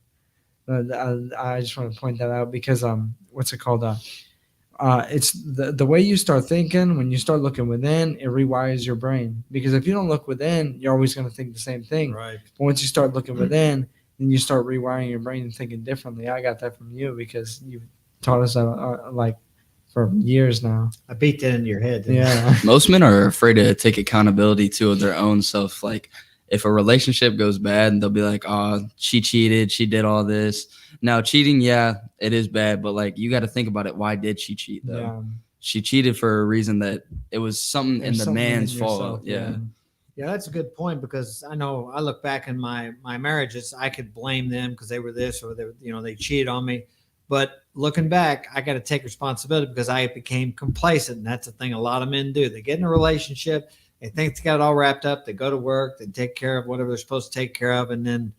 I just want to point that out because what's it called? It's the way you start thinking. When you start looking within, it rewires your brain. Because if you don't look within, you're always going to think the same thing. Right. But once you start looking within, then you start rewiring your brain and thinking differently. I got that from you because you've taught us that like for years now. I beat that into your head. didn't I? Yeah. Most men are afraid to take accountability too of their own self. Like, if a relationship goes bad, they'll be like, oh, she cheated, she did all this. Now, cheating, yeah, it is bad, but like, you got to think about it. Why did she cheat though? Yeah. She cheated for a reason that it was something in There's the something in man's yourself, fault. Yeah. Yeah, that's a good point because I know I look back in my marriages, I could blame them because they were this or they cheated on me. But looking back, I got to take responsibility because I became complacent. And that's the thing a lot of men do. They get in a relationship, they think they got it all wrapped up. They go to work, they take care of whatever they're supposed to take care of. And then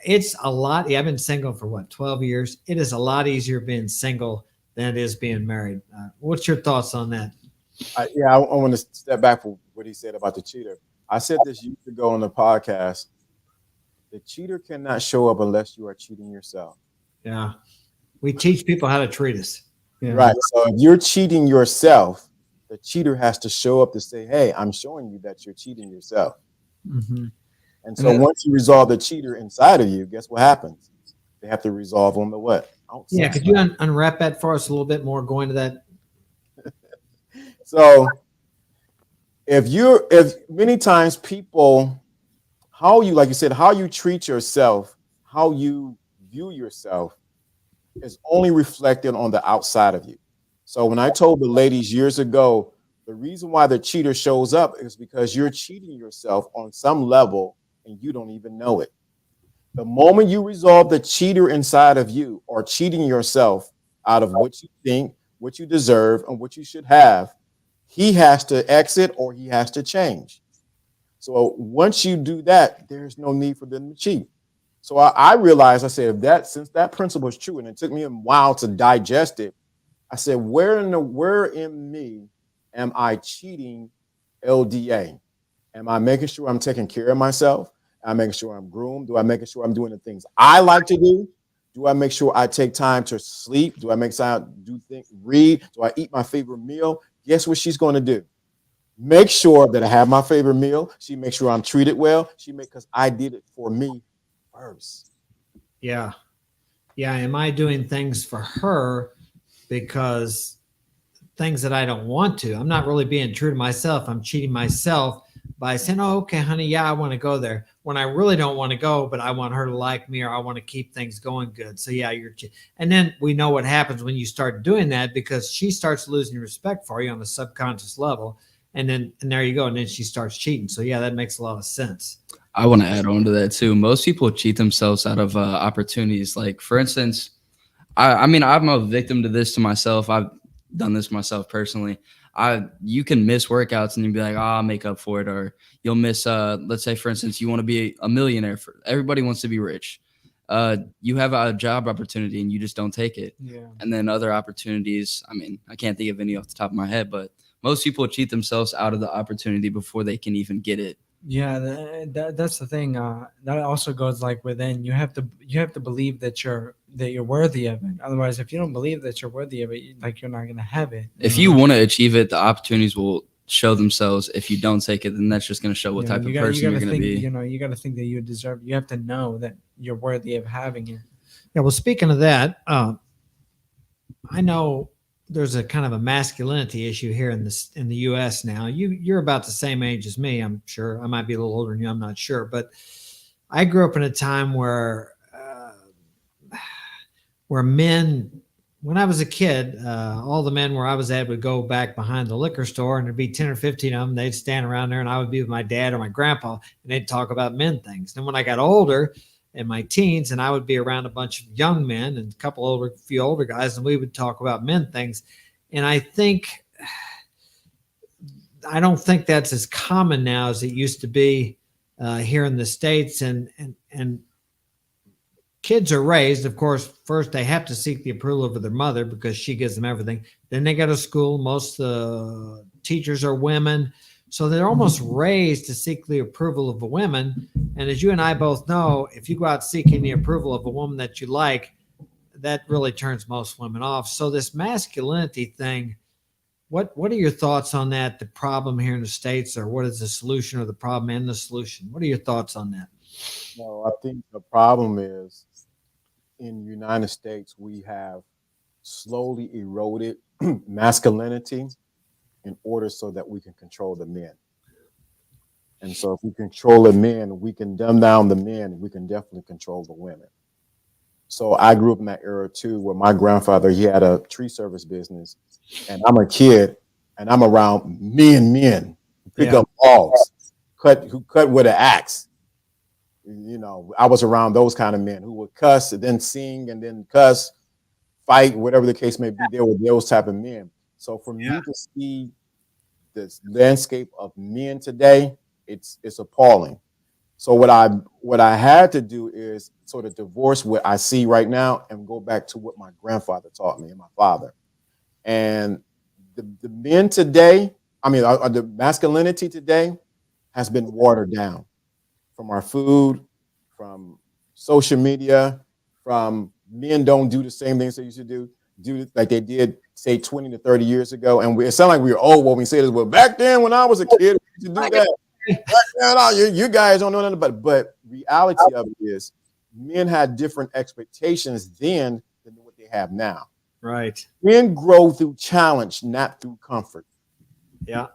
it's a lot. Yeah, I've been single for 12 years. It is a lot easier being single than it is being married. What's your thoughts on that? I want to step back from what he said about the cheater. I said this years ago on the podcast. The cheater cannot show up unless you are cheating yourself. Yeah. We teach people how to treat us. Yeah. Right. So if you're cheating yourself, the cheater has to show up to say, hey, I'm showing you that you're cheating yourself. Mm-hmm. And so once you resolve the cheater inside of you, guess what happens? They have to resolve on the what? Outside. Yeah. Could you unwrap that for us a little bit more, going to that? So if many times people, how you treat yourself, how you view yourself is only reflected on the outside of you. So when I told the ladies years ago, the reason why the cheater shows up is because you're cheating yourself on some level and you don't even know it. The moment you resolve the cheater inside of you or cheating yourself out of what you think, what you deserve, and what you should have, he has to exit or he has to change. So once you do that, there's no need for them to cheat. So I realized, I said, since that principle is true, and it took me a while to digest it, I said, where in me am I cheating LDA? Am I making sure I'm taking care of myself? Am I making sure I'm groomed? Do I making sure I'm doing the things I like to do? Do I make sure I take time to sleep? Do I make time to read? Do I eat my favorite meal? Guess what she's going to do? Make sure that I have my favorite meal. She makes sure I'm treated well. Because I did it for me first. Yeah. Yeah. Am I doing things for her because things that I don't want to? I'm not really being true to myself. I'm cheating myself by saying, oh, okay, honey, yeah, I want to go there when I really don't want to go, but I want her to like me or I want to keep things going good. So yeah, and then we know what happens when you start doing that because she starts losing respect for you on the subconscious level. And there you go. And then she starts cheating. So yeah, that makes a lot of sense. I want to add on to that too. Most people cheat themselves out of opportunities. Like, for instance, I mean, I'm a victim to this to myself. I've done this myself personally. You can miss workouts and you'll be like, I'll make up for it. Or you'll miss, let's say, for instance, you want to be a millionaire. Everybody wants to be rich. You have a job opportunity and you just don't take it. Yeah. And then other opportunities, I mean, I can't think of any off the top of my head, but most people cheat themselves out of the opportunity before they can even get it. Yeah, that's the thing. That also goes like within. You have to believe that you're worthy of it. Otherwise, if you don't believe that you're worthy of it, like you're not gonna have it. If you want to achieve it, the opportunities will show themselves. If you don't take it, then that's just going to show what type of person you're going to be. You got to think that you deserve. You have to know that you're worthy of having it. Yeah. Well, speaking of that, I know there's a kind of a masculinity issue here in the U.S. now. You're about the same age as me, I'm sure. I might be a little older than you. I'm not sure, but I grew up in a time where men, when I was a kid, all the men where I was at would go back behind the liquor store, and there'd be 10 or 15 of them. They'd stand around there, and I would be with my dad or my grandpa, and they'd talk about men things. Then when I got older, in my teens, and I would be around a bunch of young men and a few older guys, and we would talk about men things. And I don't think that's as common now as it used to be here in the States. And kids are raised, of course, first they have to seek the approval of their mother because she gives them everything. Then they go to school. Most teachers are women. So they're almost raised to seek the approval of a woman. And as you and I both know, if you go out seeking the approval of a woman that you like, that really turns most women off. So this masculinity thing, what are your thoughts on that? The problem here in the States, or what is the solution, or the problem and the solution? What are your thoughts on that? Well, I think the problem is in the United States, we have slowly eroded masculinity in order so that we can control the men. And so if we control the men, we can dumb down the men, we can definitely control the women. So I grew up in that era too, where my grandfather, he had a tree service business, and I'm a kid and I'm around men who pick up logs, who cut with an axe. You know, I was around those kind of men who would cuss and then sing and then cuss, fight, whatever the case may be. There were those type of men. So for me to see this landscape of men today, it's appalling. So what I had to do is sort of divorce what I see right now and go back to what my grandfather taught me and my father. And the men today, the masculinity today has been watered down from our food, from social media, from men don't do the same things they used to do like they did, say, 20 to 30 years ago. And it sounds like we were old when we say this. Well, back then when I was a kid, we used to do that. You guys don't know nothing about it. But reality of it is men had different expectations then than what they have now. Right. Men grow through challenge, not through comfort. Yeah.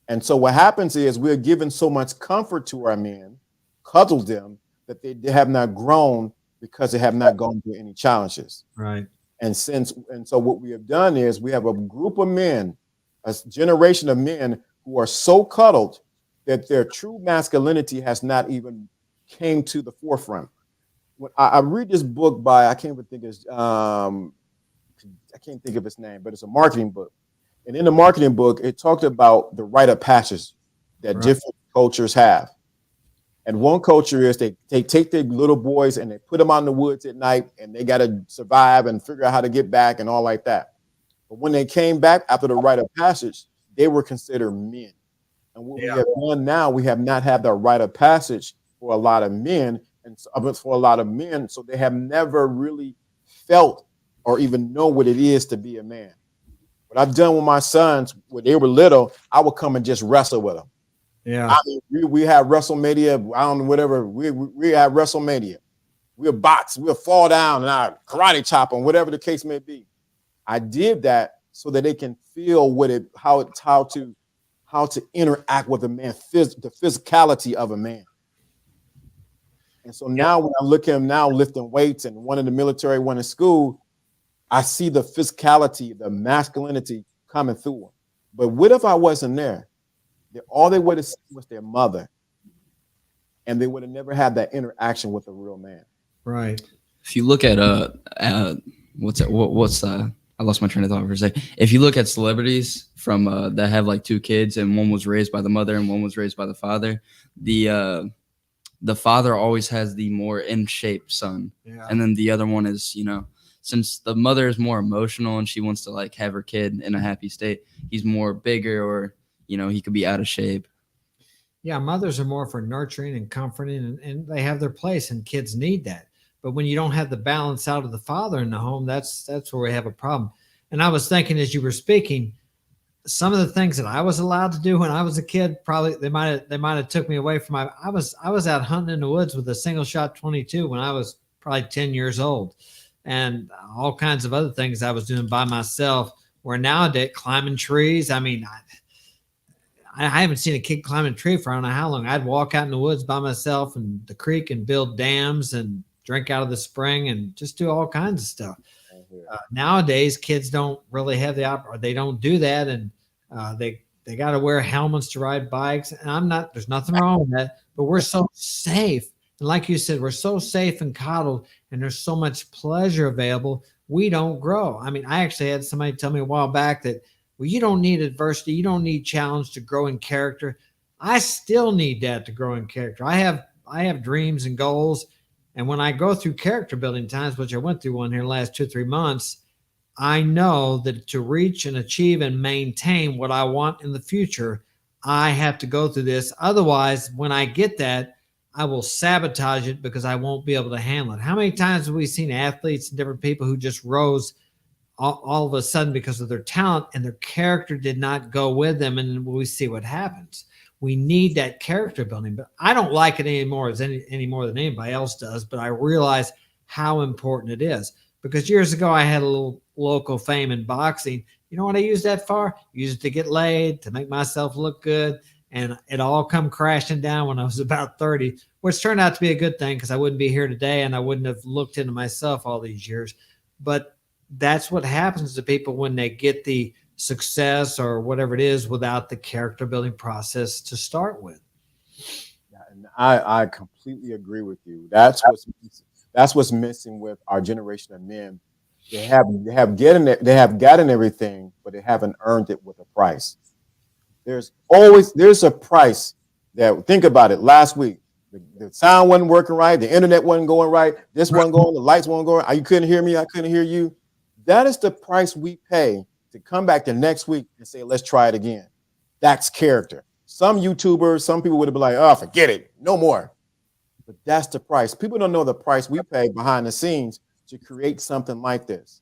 And so what happens is we're giving so much comfort to our men, cuddle them, that they have not grown because they have not gone through any challenges. Right. And so what we have done is we have a group of men, a generation of men who are so cuddled that their true masculinity has not even came to the forefront. When I read this book by, I can't think of his name, but it's a marketing book. And in the marketing book, it talked about the rite of passage that different cultures have. And one culture is they take their little boys and they put them out in the woods at night, and they got to survive and figure out how to get back and all like that. But when they came back after the rite of passage, they were considered men. And what we have done now, we have not had the rite of passage for a lot of men, and for a lot of men, so they have never really felt or even know what it is to be a man. What I've done with my sons when they were little, I would come and just wrestle with them. Yeah. I mean, we have WrestleMania. I don't know, whatever. We have WrestleMania. We'll box. We'll fall down and I karate chop them, whatever the case may be. I did that so that they can feel how to interact with a man, the physicality of a man. And so now when I look at him now lifting weights, and one in the military, one in school, I see the physicality, the masculinity coming through him. But what if I wasn't there? All they would have seen was their mother, and they would have never had that interaction with a real man. Right. If you look at I lost my train of thought for a second. If you look at celebrities from that have like two kids, and one was raised by the mother and one was raised by the father, the father always has the more in shape son, and then the other one is, since the mother is more emotional and she wants to like have her kid in a happy state, he's more bigger, or he could be out of shape. Yeah, mothers are more for nurturing and comforting, and they have their place, and kids need that. But when you don't have the balance out of the father in the home, that's where we have a problem. And I was thinking as you were speaking, some of the things that I was allowed to do when I was a kid, probably they might have took me away from I was out hunting in the woods with a single shot 22 when I was probably 10 years old. and all kinds of other things I was doing by myself. Where nowadays, climbing trees, I mean, I haven't seen a kid climbing a tree for I don't know how long. I'd walk out in the woods by myself and the creek and build dams and drink out of the spring and just do all kinds of stuff. Nowadays, kids don't really have or they don't do that, and they got to wear helmets to ride bikes. And there's nothing wrong with that, but we're so safe. And like you said, we're so safe and coddled, and there's so much pleasure available. We don't grow. I mean, I actually had somebody tell me a while back that, well, you don't need adversity, you don't need challenge to grow in character. I still need that to grow in character. I have dreams and goals, and when I go through character building times, which I went through one here the last 2-3 months, I know that to reach and achieve and maintain what I want in the future, I have to go through this. Otherwise, when I get that, I will sabotage it because I won't be able to handle it. How many times have we seen athletes and different people who just rose all of a sudden because of their talent and their character did not go with them? And we see what happens. We need that character building, but I don't like it anymore any more than anybody else does. But I realize how important it is, because years ago I had a little local fame in boxing. You know what I used that for? Used it to get laid, to make myself look good. And it all come crashing down when I was about 30, which turned out to be a good thing because I wouldn't be here today and I wouldn't have looked into myself all these years. But that's what happens to people when they get the success or whatever it is without the character building process to start with. Yeah, and I completely agree with you. That's what's missing with our generation of men. They have gotten everything, but they haven't earned it with a price. There's a price. Think about it. Last week, the sound wasn't working right, the internet wasn't going right, this wasn't going, the lights weren't going. You couldn't hear me, I couldn't hear you. That is the price we pay to come back the next week and say, let's try it again. That's character. Some YouTubers, some people would have been like, oh, forget it, no more. But that's the price. People don't know the price we pay behind the scenes to create something like this.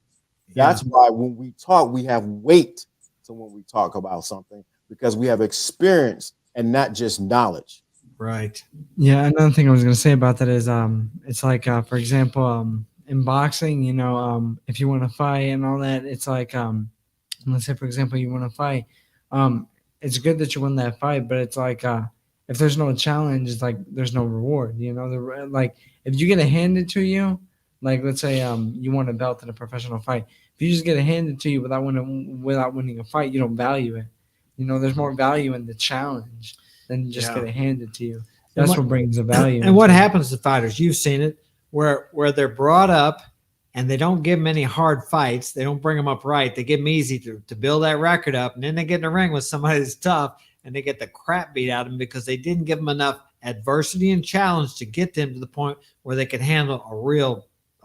That's why when we talk, we have weight to when we talk about something, because we have experience and not just knowledge. Right. Yeah, another thing I was gonna say about that is it's like for example in boxing, if you want to fight and all that, it's like let's say for example you want to fight, it's good that you win that fight, but it's like if there's no challenge, it's like there's no reward. Like if you get it handed to you, like let's say you want a belt in a professional fight, if you just get it handed to you without winning a fight, you don't value it. There's more value in the challenge than just get it handed to you. That's what brings the value. And what happens to fighters? You've seen it, where they're brought up and they don't give them any hard fights. They don't bring them up right. They give them easy to build that record up. And then they get in the ring with somebody that's tough and they get the crap beat out of them because they didn't give them enough adversity and challenge to get them to the point where they could handle a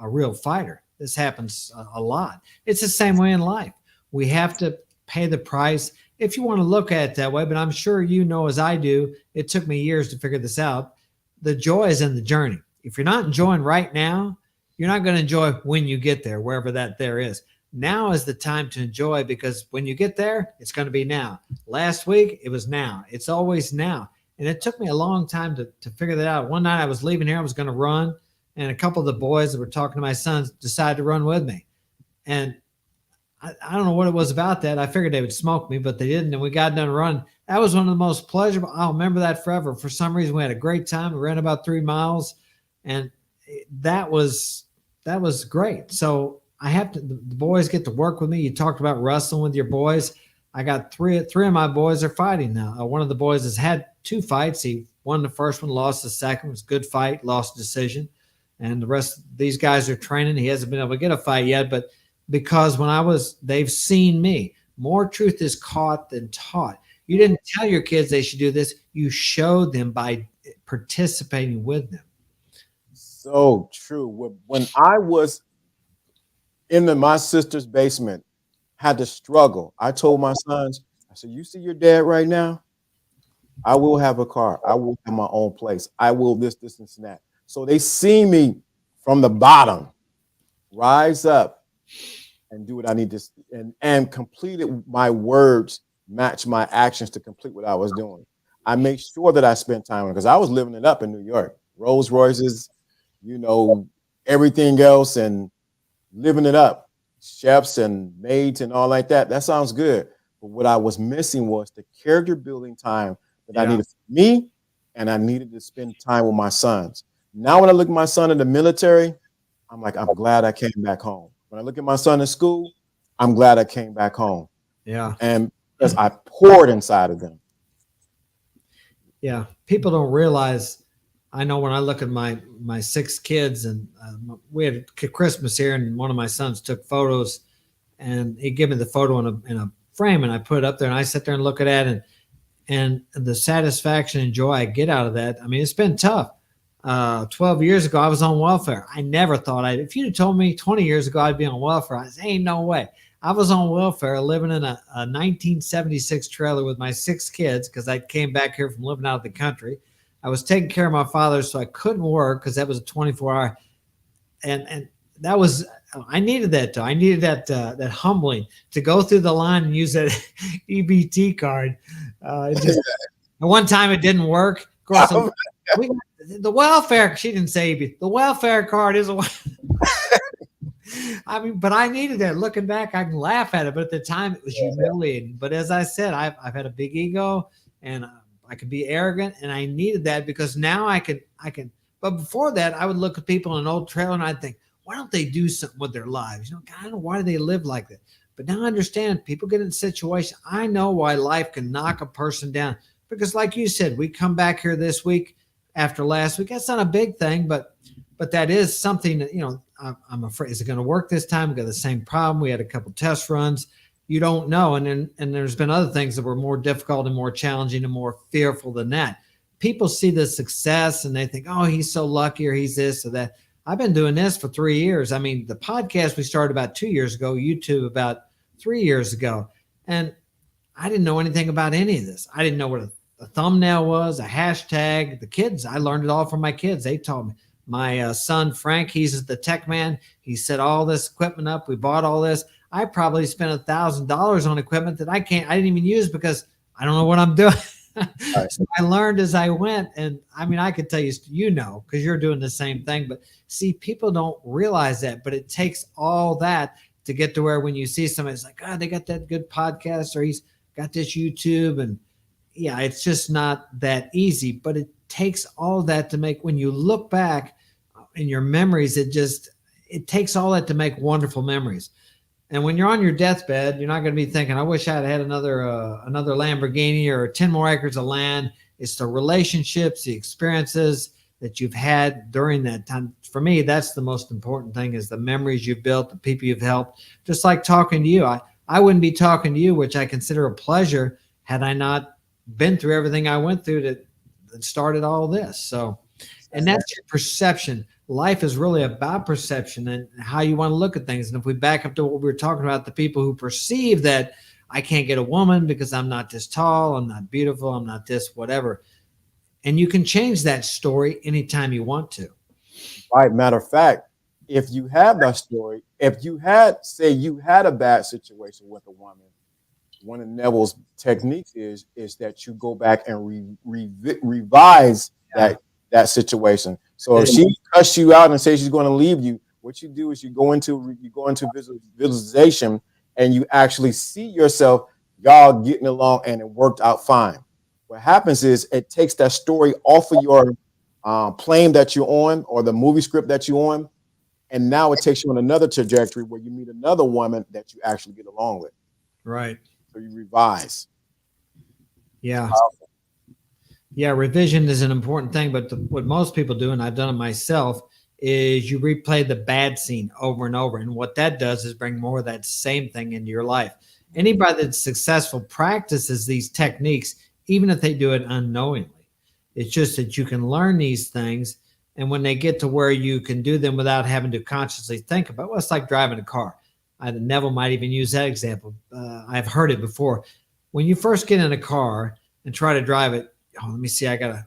real fighter. This happens a lot. It's the same way in life. We have to pay the price if you want to look at it that way, but I'm sure you know as I do, it took me years to figure this out. The joy is in the journey. If you're not enjoying right now, you're not going to enjoy when you get there, wherever that there is. Now is the time to enjoy, because when you get there, it's going to be now. Last week, it was now. It's always now. And it took me a long time to figure that out. One night I was leaving here, I was going to run, and a couple of the boys that were talking to my sons decided to run with me. And I don't know what it was about that. I figured they would smoke me, but they didn't. And we got done running. That was one of the most pleasurable. I'll remember that forever. For some reason, we had a great time. We ran about 3 miles, and that was great. So the boys get to work with me. You talked about wrestling with your boys. I got three of my boys are fighting now. One of the boys has had 2 fights. He won the first one, lost the second. It was a good fight, lost decision. And the rest, these guys are training. He hasn't been able to get a fight yet, but because they've seen me. More truth is caught than taught. You didn't tell your kids they should do this. You showed them by participating with them. So true. When I was in my sister's basement, had to struggle, I told my sons, I said, you see your dad right now? I will have a car. I will have my own place. I will this, and that. So they see me from the bottom rise up and do what I need to, and completed my words match my actions to complete what I was doing. I made sure that I spent time because I was living it up in New York, Rolls Royces, everything else. And living it up, chefs and maids and all like that. That sounds good. But what I was missing was the character building time that I needed for me, and I needed to spend time with my sons. Now, when I look at my son in the military, I'm like, I'm glad I came back home. When I look at my son in school, I'm glad I came back home. Yeah. And because I poured inside of them. Yeah. People don't realize. I know when I look at my 6 kids, and we had Christmas here, and one of my sons took photos, and he gave me the photo in a frame, and I put it up there, and I sit there and look at it, and the satisfaction and joy I get out of that. I mean, it's been tough. 12 years ago, I was on welfare. I never thought if you'd have told me 20 years ago I'd be on welfare, I said, ain't no way. I was on welfare living in a 1976 trailer with my 6 kids because I came back here from living out of the country. I was taking care of my father, so I couldn't work because that was a 24-hour. And that was, I needed that though. I needed that humbling to go through the line and use that EBT card. And one time it didn't work. Of course, the welfare. She didn't say EBT. The welfare card is a. I mean, but I needed that. Looking back, I can laugh at it, but at the time it was humiliating. But as I said, I've had a big ego, and I could be arrogant, and I needed that because now I can. But before that, I would look at people in an old trailer and I'd think, why don't they do something with their lives? God, I don't know, why do they live like that? But now I understand people get in a situation. I know why life can knock a person down because, like you said, we come back here this week after last week. That's not a big thing, but that is something that, I'm afraid, is it going to work this time? We got the same problem. We had a couple test runs. You don't know. And there's been other things that were more difficult and more challenging and more fearful than that. People see the success and they think, oh, he's so lucky or he's this or that. I've been doing this for 3 years. I mean, the podcast we started about 2 years ago, YouTube about 3 years ago. And I didn't know anything about any of this. I didn't know what a thumbnail was, a hashtag. The kids, I learned it all from my kids. They taught me. My son, Frank, he's the tech man. He set all this equipment up. We bought all this. I probably spent $1,000 on equipment that I didn't even use because I don't know what I'm doing. So I learned as I went. And I mean, I could tell you, because you're doing the same thing. But see, people don't realize that. But it takes all that to get to where when you see somebody, it's like, they got that good podcast or he's got this YouTube. And yeah, it's just not that easy. But it takes all that to make, when you look back in your memories, it takes all that to make wonderful memories. And when you're on your deathbed, you're not going to be thinking, I wish I had another Lamborghini or 10 more acres of land. It's the relationships, the experiences that you've had during that time. For me, that's the most important thing, is the memories you've built, the people you've helped. Just like talking to you. I wouldn't be talking to you, which I consider a pleasure, had I not been through everything I went through that started all this. So, and that's your perception. Life is really about perception and how you want to look at things. And if we back up to what we were talking about, the people who perceive that I can't get a woman because I'm not this tall, I'm not beautiful, I'm not this, whatever. And you can change that story anytime you want to. Right. Matter of fact, if you have that story, if you had a bad situation with a woman, one of Neville's techniques is that you go back and revise that situation. So if she cuts you out and says she's going to leave you, what you do is you go into visualization and you actually see yourself, y'all getting along, and it worked out fine. What happens is it takes that story off of your plane that you're on or the movie script that you're on, and now it takes you on another trajectory where you meet another woman that you actually get along with. Right. So you revise. Yeah. Yeah, revision is an important thing, but what most people do, and I've done it myself, is you replay the bad scene over and over. And what that does is bring more of that same thing into your life. Anybody that's successful practices these techniques, even if they do it unknowingly. It's just that you can learn these things, and when they get to where you can do them without having to consciously think about, well, it's like driving a car. Neville might even use that example. I've heard it before. When you first get in a car and try to drive it, let me see. I gotta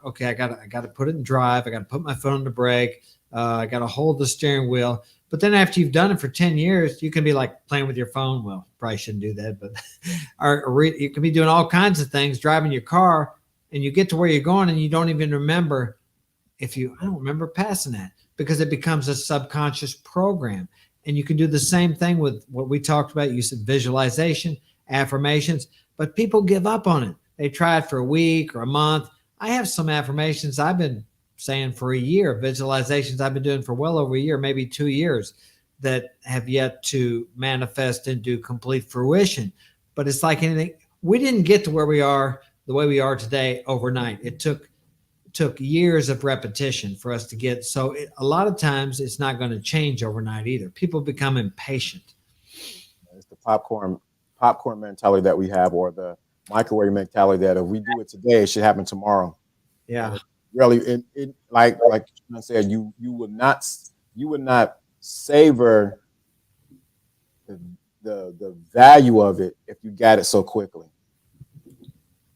put it in drive. I gotta put my foot on the brake. I gotta hold the steering wheel. But then after you've done it for 10 years, you can be like playing with your phone. Well, probably shouldn't do that, but you can be doing all kinds of things, driving your car, and you get to where you're going and you don't even remember I don't remember passing that, because it becomes a subconscious program. And you can do the same thing with what we talked about. You said visualization, affirmations, but people give up on it. They try it for a week or a month. I have some affirmations I've been saying for a year, visualizations I've been doing for well over a year, maybe 2 years, that have yet to manifest into complete fruition. But it's like anything, we didn't get to where we are the way we are today overnight. It took years of repetition for us to get. So a lot of times it's not going to change overnight either. People become impatient. It's the popcorn mentality that we have, or the microwave mentality that if we do it today, it should happen tomorrow. Yeah. Really, like I said, you would not savor the value of it if you got it so quickly.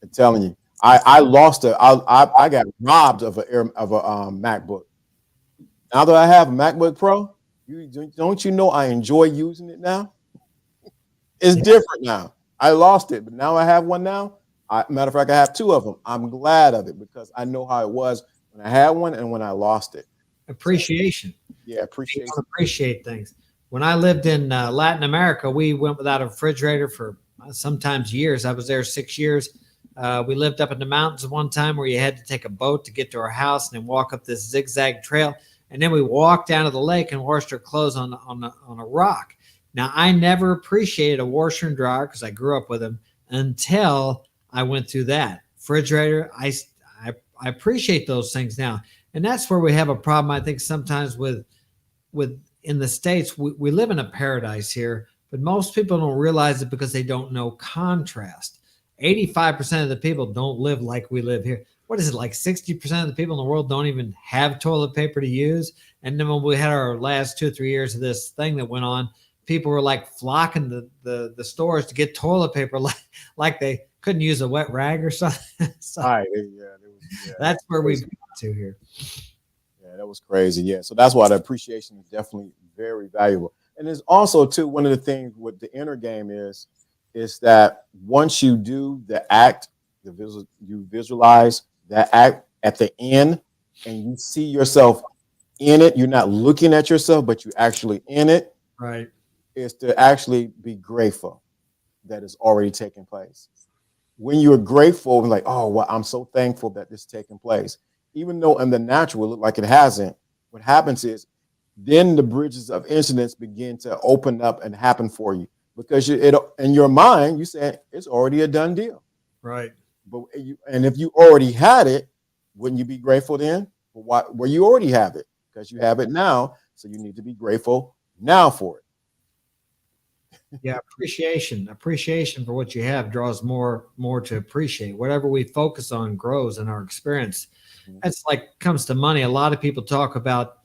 I'm telling you, I lost I got robbed of a MacBook. Now that I have a MacBook Pro, don't you know I enjoy using it now? It's different now. I lost it, but now I have one now. Matter of fact, I have two of them. I'm glad of it because I know how it was when I had one and when I lost it. Appreciation. Yeah, appreciate things. When I lived in Latin America, we went without a refrigerator for sometimes years. I was there 6 years. We lived up in the mountains one time where you had to take a boat to get to our house and then walk up this zigzag trail. And then we walked down to the lake and washed our clothes on a rock. Now, I never appreciated a washer and dryer because I grew up with them until I went through that. Refrigerator, I appreciate those things now. And that's where we have a problem, I think, sometimes with in the States. We live in a paradise here, but most people don't realize it because they don't know contrast. 85% of the people don't live like we live here. What is it, like 60% of the people in the world don't even have toilet paper to use? And then when we had our last 2 or 3 years of this thing that went on, people were like flocking the stores to get toilet paper like they couldn't use a wet rag or something. So that's where we've got to here. Yeah, that was crazy. Yeah, so that's why the appreciation is definitely very valuable. And there's also too, one of the things with the inner game is that once you do the act, you visualize that act at the end, and you see yourself in it. You're not looking at yourself, but you're actually in it. Right. Is to actually be grateful that it's already taken place. When you're grateful and like, oh, well, I'm so thankful that this is taking place, even though in the natural it look like it hasn't. What happens is then the bridges of incidents begin to open up and happen for you because in your mind you say it's already a done deal. Right. But if you already had it, wouldn't you be grateful then? Well, you already have it because you have it now, so you need to be grateful now for it. Yeah, appreciation for what you have draws more to appreciate. Whatever we focus on grows in our experience. That's like comes to money. A lot of people talk about,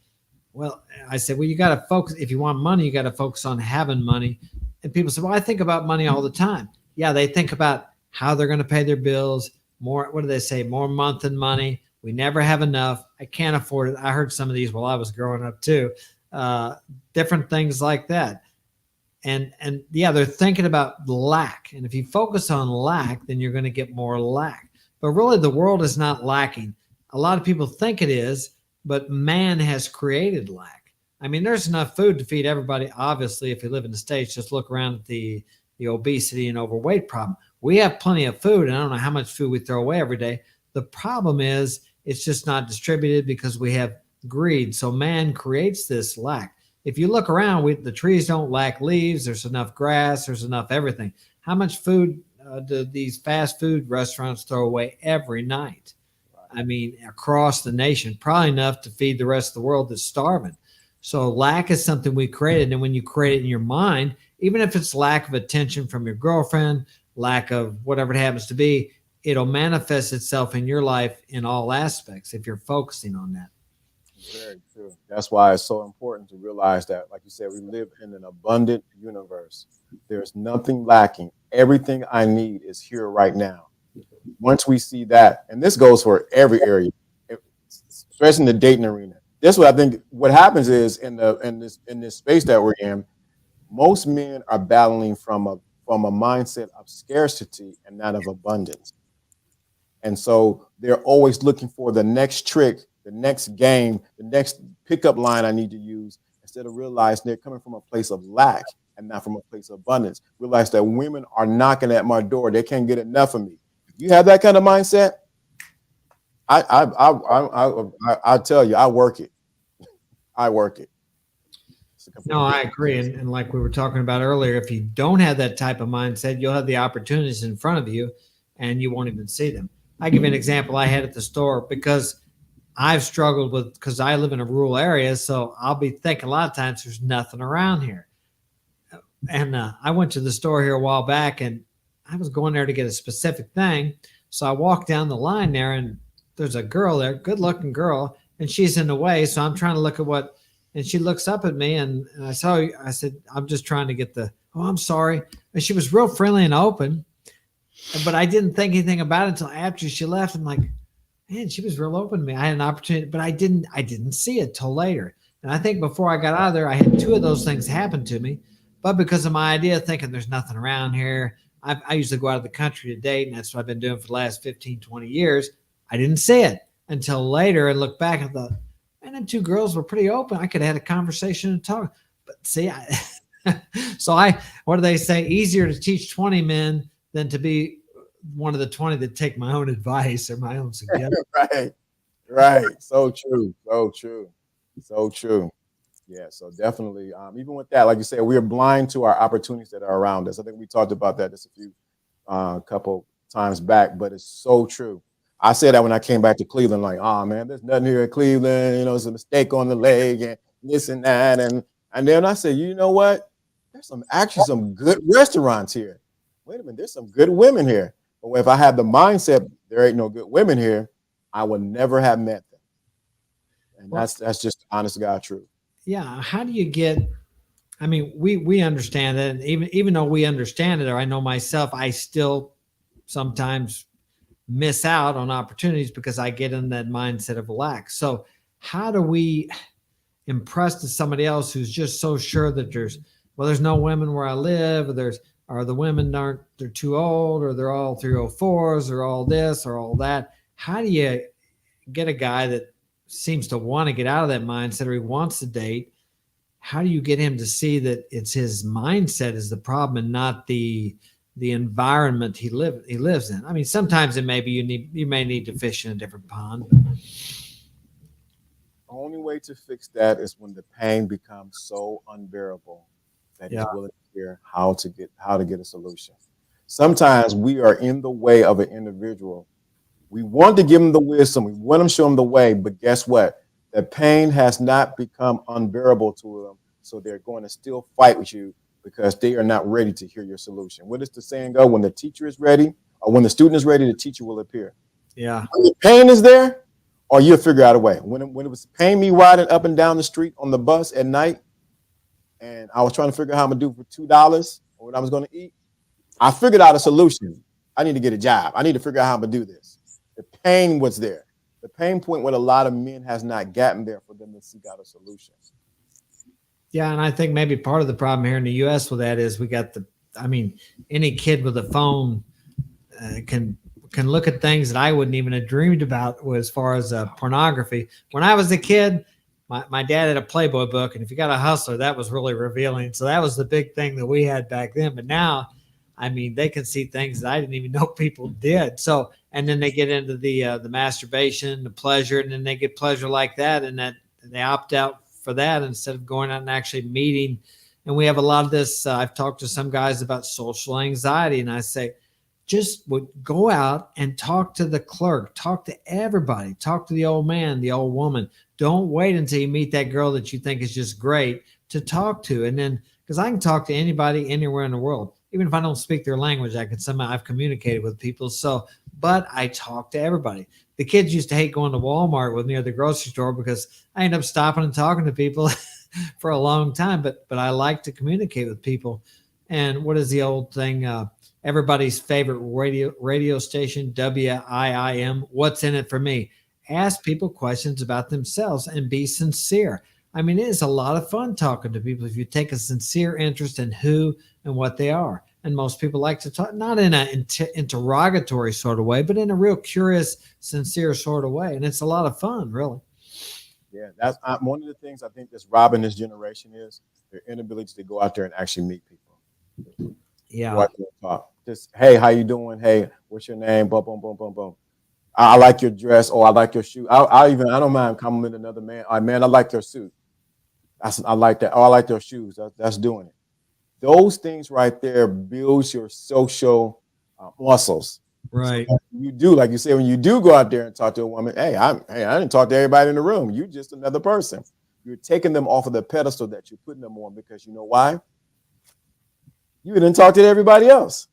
well, I said, well, you got to focus. If you want money, you got to focus on having money. And people say, well, I think about money all the time. Yeah, they think about how they're going to pay their bills. More, what do they say? More month than money. We never have enough. I can't afford it. I heard some of these while I was growing up too. Different things like that. And yeah, they're thinking about lack. And if you focus on lack, then you're going to get more lack. But really, the world is not lacking. A lot of people think it is, but man has created lack. I mean, there's enough food to feed everybody. Obviously, if you live in the States, just look around at the obesity and overweight problem. We have plenty of food, and I don't know how much food we throw away every day. The problem is it's just not distributed because we have greed. So man creates this lack. If you look around, the trees don't lack leaves. There's enough grass. There's enough everything. How much food do these fast food restaurants throw away every night? I mean, across the nation, probably enough to feed the rest of the world that's starving. So lack is something we created. And when you create it in your mind, even if it's lack of attention from your girlfriend, lack of whatever it happens to be, it'll manifest itself in your life in all aspects if you're focusing on that. Very true. That's why it's so important to realize that, like you said, we live in an abundant universe. There's nothing lacking. Everything I need is here right now. Once we see that, and this goes for every area, especially in the dating arena. This is what I think. What happens is in this space that we're in, most men are battling from a mindset of scarcity and not of abundance. And so they're always looking for the next trick, the next game, the next pickup line I need to use, instead of realizing they're coming from a place of lack and not from a place of abundance. Realize that women are knocking at my door. They can't get enough of me. If you have that kind of mindset, I tell you, I work it. I work it. No, I agree. And like we were talking about earlier, if you don't have that type of mindset, you'll have the opportunities in front of you and you won't even see them. I give you an example I had at the store because I've struggled with, because I live in a rural area. So I'll be thinking a lot of times there's nothing around here. And I went to the store here a while back and I was going there to get a specific thing. So I walked down the line there and there's a girl there, good looking girl, and she's in the way. So I'm trying to look at what, and she looks up at me and I said, I'm just trying to get oh, I'm sorry. And she was real friendly and open, but I didn't think anything about it until after she left. I'm like, man, she was real open to me. I had an opportunity, but I didn't see it till later. And I think before I got out of there, I had 2 of those things happen to me, but because of my idea of thinking there's nothing around here, I usually go out of the country to date, and that's what I've been doing for the last 15, 20 years. I didn't see it until later and look back and thought, man, them 2 girls were pretty open. I could have had a conversation and talk. But see, what do they say? Easier to teach 20 men than to be one of the 20 that take my own advice or my own suggestions. Right. So true. Yeah, so definitely, even with that, like you said, we are blind to our opportunities that are around us. I think we talked about that just a few couple times back, but it's so true. I said that when I came back to Cleveland, like, oh man, there's nothing here in Cleveland, it's a mistake on the leg and this and that. And then I said, you know what? There's actually some good restaurants here. Wait a minute, there's some good women here. But if I had the mindset there ain't no good women here, I would never have met them. And that's just honest to God truth. Yeah. How do you get, I mean, we understand that. And even though we understand it, or I know myself, I still sometimes miss out on opportunities because I get in that mindset of lack. So how do we impress to somebody else who's just so sure that there's no women where I live, or the women they're too old, or they're all 304s, or all this or all that. How do you get a guy that seems to want to get out of that mindset, or he wants to date? How do you get him to see that it's his mindset is the problem and not the environment he lives in? I mean, sometimes it may be you may need to fish in a different pond. But the only way to fix that is when the pain becomes so unbearable that he's willing to hear how to get a solution. Sometimes we are in the way of an individual. We want to give them the wisdom. We want to show them the way, but guess what? The pain has not become unbearable to them, so they're going to still fight with you because they are not ready to hear your solution. What does the saying go? When the teacher is ready, or when the student is ready, the teacher will appear. Yeah. When the pain is there, or you'll figure out a way. When it was paying me riding up and down the street on the bus at night, and I was trying to figure out how I'm gonna do for $2 or what I was going to eat, I figured out a solution. I need to get a job. I need to figure out how I'm gonna do this. The pain was there. The pain point with a lot of men has not gotten there for them to seek out a solution. Yeah, and I think maybe part of the problem here in the U.S. with that is we got any kid with a phone can look at things that I wouldn't even have dreamed about as far as pornography. When I was a kid, my dad had a Playboy book, and if you got a hustler, that was really revealing. So that was the big thing that we had back then. But now, I mean, they can see things that I didn't even know people did. So, and then they get into the masturbation, the pleasure, and then they get pleasure like that, and that they opt out for that instead of going out and actually meeting. And we have a lot of this. I've talked to some guys about social anxiety, and I say, just would go out and talk to the clerk, talk to everybody, talk to the old man, the old woman. Don't wait until you meet that girl that you think is just great to talk to. And then, because I can talk to anybody anywhere in the world, even if I don't speak their language, I've communicated with people. So, but I talk to everybody. The kids used to hate going to Walmart with me or the grocery store because I end up stopping and talking to people for a long time. But I like to communicate with people. And what is the old thing? Everybody's favorite radio station, WIIM. What's in it for me? Ask people questions about themselves and be sincere. I mean, it is a lot of fun talking to people if you take a sincere interest in who and what they are. And most people like to talk, not in an interrogatory sort of way, but in a real curious, sincere sort of way. And it's a lot of fun, really. Yeah, that's one of the things I think that's robbing this generation is their inability to go out there and actually meet people. Go Yeah. out there and talk. Just, hey, how you doing? Hey, what's your name? Boom, boom, boom, boom, boom. I like your dress. Oh, I like your shoe. I don't mind complimenting another man. All right, man, I like your suit. I like that. Oh, I like their shoes. That's doing it. Those things right there builds your social muscles. So Right. you do, like you say, when you do go out there and talk to a woman, I didn't talk to everybody in the room. You just another person. You're taking them off of the pedestal that you're putting them on because you know why? You didn't talk to everybody else.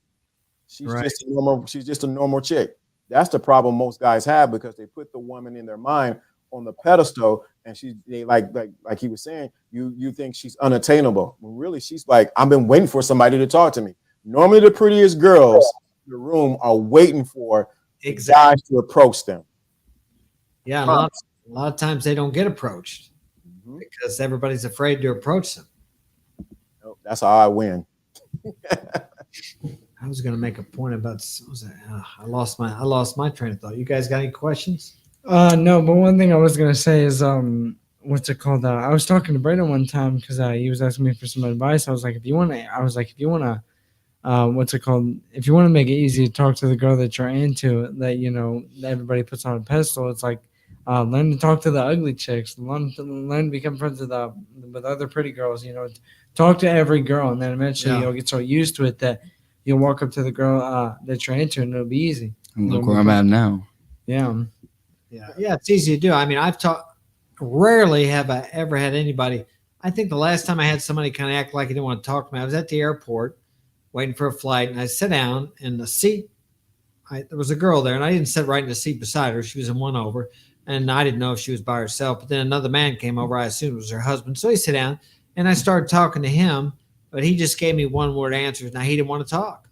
She's Right. just a normal. She's just a normal chick. That's the problem most guys have because they put the woman in their mind on the pedestal, and they like he was saying, you think she's unattainable. When really she's like, I've been waiting for somebody to talk to me. Normally, the prettiest girls in the room are waiting for the Exactly. guys to approach them. Yeah. And a lot of times they don't get approached Mhm. because everybody's afraid to approach them. Nope, that's how I win. I was going to make a point about what was that? I lost my train of thought. You guys got any questions? No, but one thing I was gonna say is what's it called? I was talking to Brandon one time because he was asking me for some advice. I was like, if you want to, what's it called? If you want to make it easy to talk to the girl that you're into, that everybody puts on a pedestal, it's like learn to talk to the ugly chicks, learn to become friends with other pretty girls. Talk to every girl, and then eventually Yeah. you'll get so used to it that you'll walk up to the girl that you're into, and it'll be easy. And look where I'm at now. Yeah. Yeah, it's easy to do. I mean, rarely have I ever had anybody. I think the last time I had somebody kind of act like he didn't want to talk to me, I was at the airport waiting for a flight, and I sat down in the seat. There was a girl there, and I didn't sit right in the seat beside her. She was in one over, and I didn't know if she was by herself. But then another man came over. I assumed it was her husband. So he sat down, and I started talking to him, but he just gave me one word answers. Now he didn't want to talk.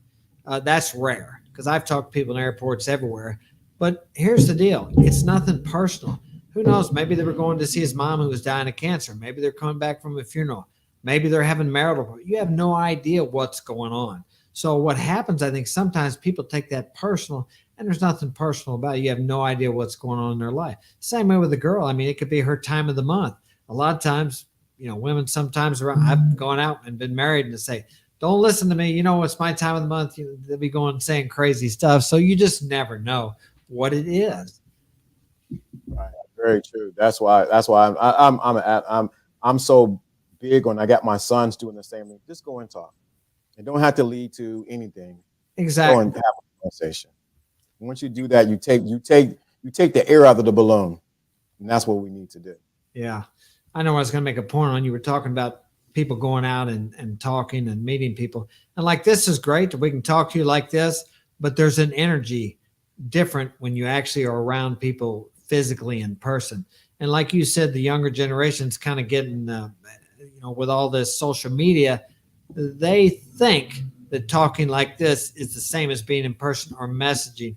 That's rare because I've talked to people in airports everywhere. But here's the deal: it's nothing personal. Who knows? Maybe they were going to see his mom who was dying of cancer. Maybe they're coming back from a funeral. Maybe they're having marital. You have no idea what's going on. So what happens, I think, sometimes people take that personal, and there's nothing personal about it. You have no idea what's going on in their life. Same way with a girl. I mean, it could be her time of the month. A lot of times, women sometimes I've gone out and been married and they say, don't listen to me. It's my time of the month. They'll be going saying crazy stuff. So you just never know what it is. Right. Very true. That's why I'm so big on. I got my sons doing the same thing. Just go and talk. It don't have to lead to anything. Go Exactly. and have a conversation. Once you do that, you take the air out of the balloon, and that's what we need to do. Yeah. I know I was going to make a point on. You were talking about people going out and talking and meeting people. And like, this is great that we can talk to you like this, but there's an energy different when you actually are around people physically in person. And like you said, the younger generation's kind of getting, with all this social media, they think that talking like this is the same as being in person or messaging.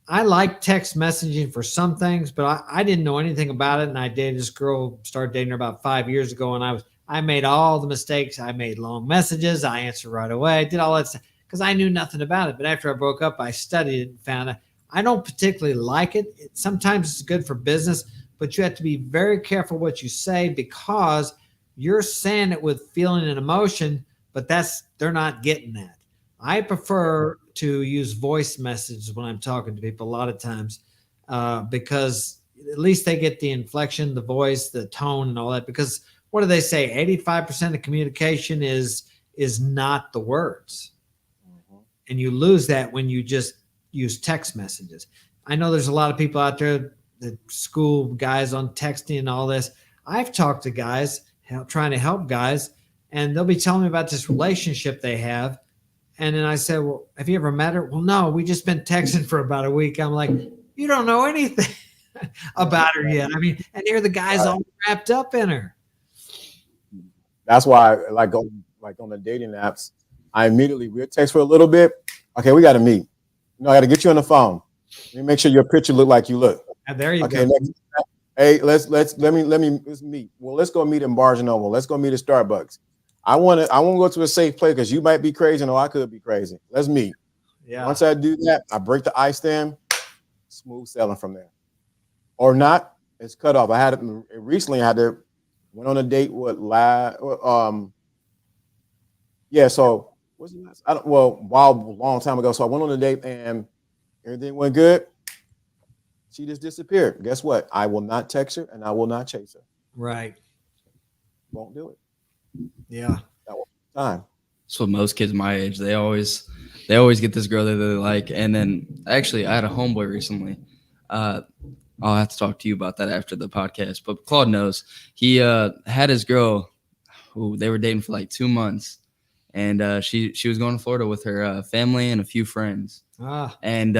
I like text messaging for some things, but I didn't know anything about it. And I dated this girl, started dating her about 5 years ago. And I made all the mistakes. I made long messages. I answered right away. I did all that stuff because I knew nothing about it. But after I broke up, I studied it and found out I don't particularly like it. Sometimes it's good for business, but you have to be very careful what you say because you're saying it with feeling and emotion, but they're not getting that. I prefer to use voice messages when I'm talking to people a lot of times because at least they get the inflection, the voice, the tone, and all that. Because what do they say? 85% of communication is not the words, and you lose that when you just use text messages. I know there's a lot of people out there that school guys on texting and all this. I've talked to guys trying to help guys, and they'll be telling me about this relationship they have. And then I said, well, have you ever met her? Well, no, we just been texting for about a week. I'm like, you don't know anything about her yet. I mean, and here the guy's all wrapped up in her. That's why, like on the dating apps, we'll text for a little bit. Okay, we got to meet. I got to get you on the phone. Let me make sure your picture look like you look. And there you Okay, go. hey, let's meet. Well, let's go meet in Barnes and Noble. Let's go meet at Starbucks. I want to go to a safe place because you might be crazy and I could be crazy. Let's meet. Yeah. Once I do that, I break the ice dam, smooth sailing from there. Or not, It's cut off. I had it recently. I had to went on a date with yeah. So what's the last? I don't. Well, long time ago. So I went on a date and everything went good. She just disappeared. Guess what? I will not text her and I will not chase her. Right. Won't do it. Yeah. That was time. That's what most kids my age, they always get this girl that they like. And then actually I had a homeboy recently. I'll have to talk to you about that after the podcast. But Claude knows. He had his girl who they were dating for like 2 months. And she was going to Florida with her family and a few friends. And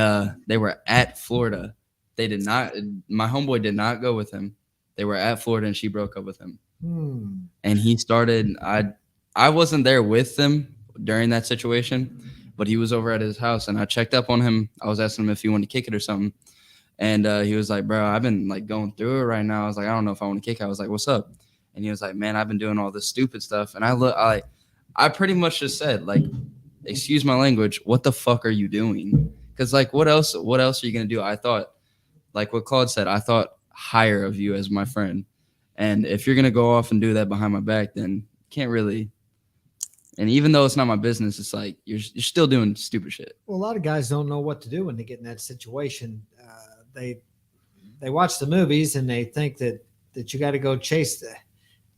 they were at Florida. They did not. My homeboy did not go with him. They were at Florida, and she broke up with him. And he started. I wasn't there with them during that situation, but he was over at his house, and I checked up on him. I was asking him if he wanted to kick it or something, and he was like, "Bro, I've been like going through it right now." I was like, "I don't know if I want to kick it." I was like, "What's up?" And he was like, "Man, I've been doing all this stupid stuff." And I pretty much just said, like, excuse my language, what the fuck are you doing? Because like, what else are you gonna do? I thought, like what Claude said, I thought higher of you as my friend. And if you're gonna go off and do that behind my back, then can't really. And even though it's not my business, it's like you're still doing stupid shit. Well, a lot of guys don't know what to do when they get in that situation. They watch the movies and they think that you got to go chase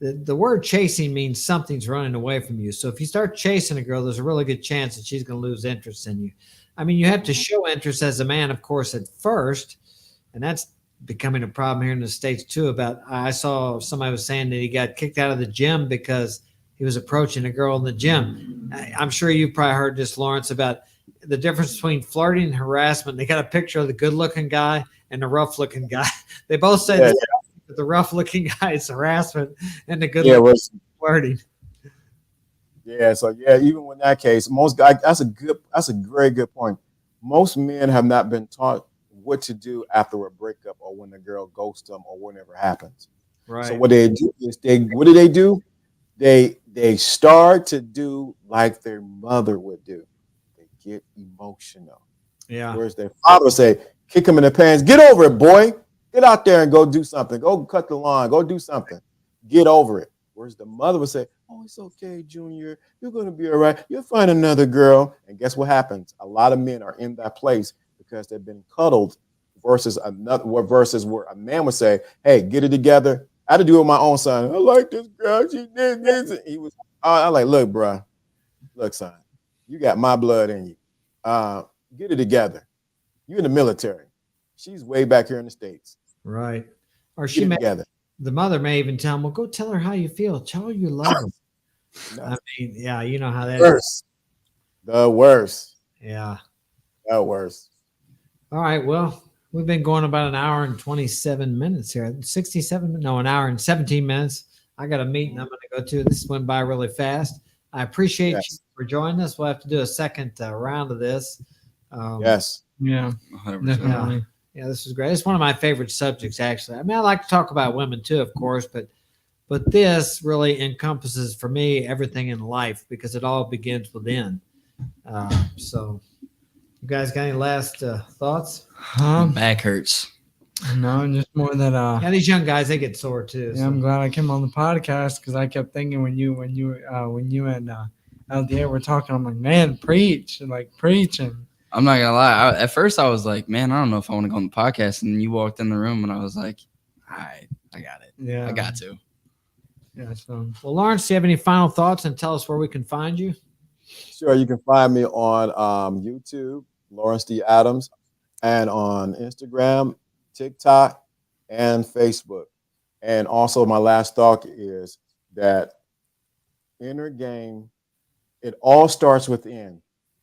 the word chasing means something's running away from you. So if you start chasing a girl, there's a really good chance that she's going to lose interest in you. I mean, you have to show interest as a man, of course, at first, and that's becoming a problem here in the States too. I saw somebody was saying that he got kicked out of the gym because he was approaching a girl in the gym. I'm sure you've probably heard this, Lawrence, about the difference between flirting and harassment. They got a picture of the good-looking guy and the rough-looking guy. They both say that the rough-looking guy is harassment and the good-looking flirting. Yeah, so even in that case, most guys, that's a very good point. Most men have not been taught what to do after a breakup or when the girl ghosts them or whatever happens. Right. So what they do is what do? They start to do like their mother would do. They get emotional. Yeah. Whereas their father would say, kick him in the pants, get over it, boy. Get out there and go do something. Go cut the lawn. Go do something. Get over it. Whereas the mother would say, oh, it's okay, Junior. You're going to be all right. You'll find another girl. And guess what happens? A lot of men are in that place because they've been cuddled versus where a man would say, hey, get it together. I had to do it with my own son. I like this girl. She did this. And he was, I like, look, bro. Look, son, you got my blood in you. Get it together. You're in the military. She's way back here in the States. Right. Or the mother may even tell him, well, go tell her how you feel. Tell her you love her. No. I mean, yeah, you know how that is. The worst. Yeah. The worst. All right. Well, we've been going about an hour and 27 minutes here. An hour and 17 minutes. I got a meeting I'm going to go to. This went by really fast. I appreciate you for joining us. We'll have to do a second round of this. Yes. Yeah. 100%. Yeah, this is great. It's one of my favorite subjects, actually. I mean, I like to talk about women too, of course, but this really encompasses for me everything in life because it all begins within. So, you guys got any last thoughts? Back hurts. No, just more that. Yeah, these young guys, they get sore too. Yeah, so. I'm glad I came on the podcast because I kept thinking when you and LDA were talking, I'm like, man, preach and preaching. I'm not gonna lie. At first, I was like, man, I don't know if I want to go on the podcast. And you walked in the room, and I was like, all right, I got it. Yeah, I got to. Yeah. So, well, Lawrence, do you have any final thoughts and tell us where we can find you? Sure, you can find me on YouTube, Lawrence D. Adams, and on Instagram, TikTok, and Facebook. And also, my last thought is that inner game, it all starts within.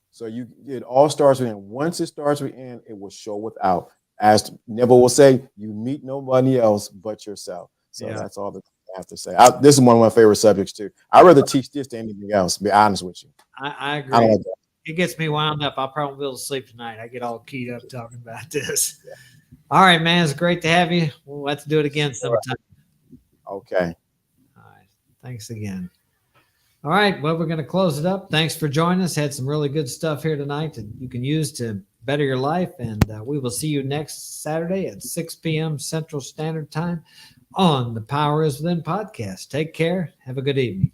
So it all starts within. Once it starts within, it will show without. As Neville will say, you meet nobody else but yourself. So that's all that I have to say. This is one of my favorite subjects too. I'd rather teach this than anything else, to be honest with you. I agree. Like it gets me wound up. I'll probably be able to sleep tonight. I get all keyed up talking about this. Yeah. All right, man. It's great to have you. We'll have to do it again sometime. Okay. All right. Thanks again. All right. Well, we're going to close it up. Thanks for joining us. Had some really good stuff here tonight that you can use to better your life. And we will see you next Saturday at 6 p.m. Central Standard Time on the Power is Within podcast. Take care. Have a good evening.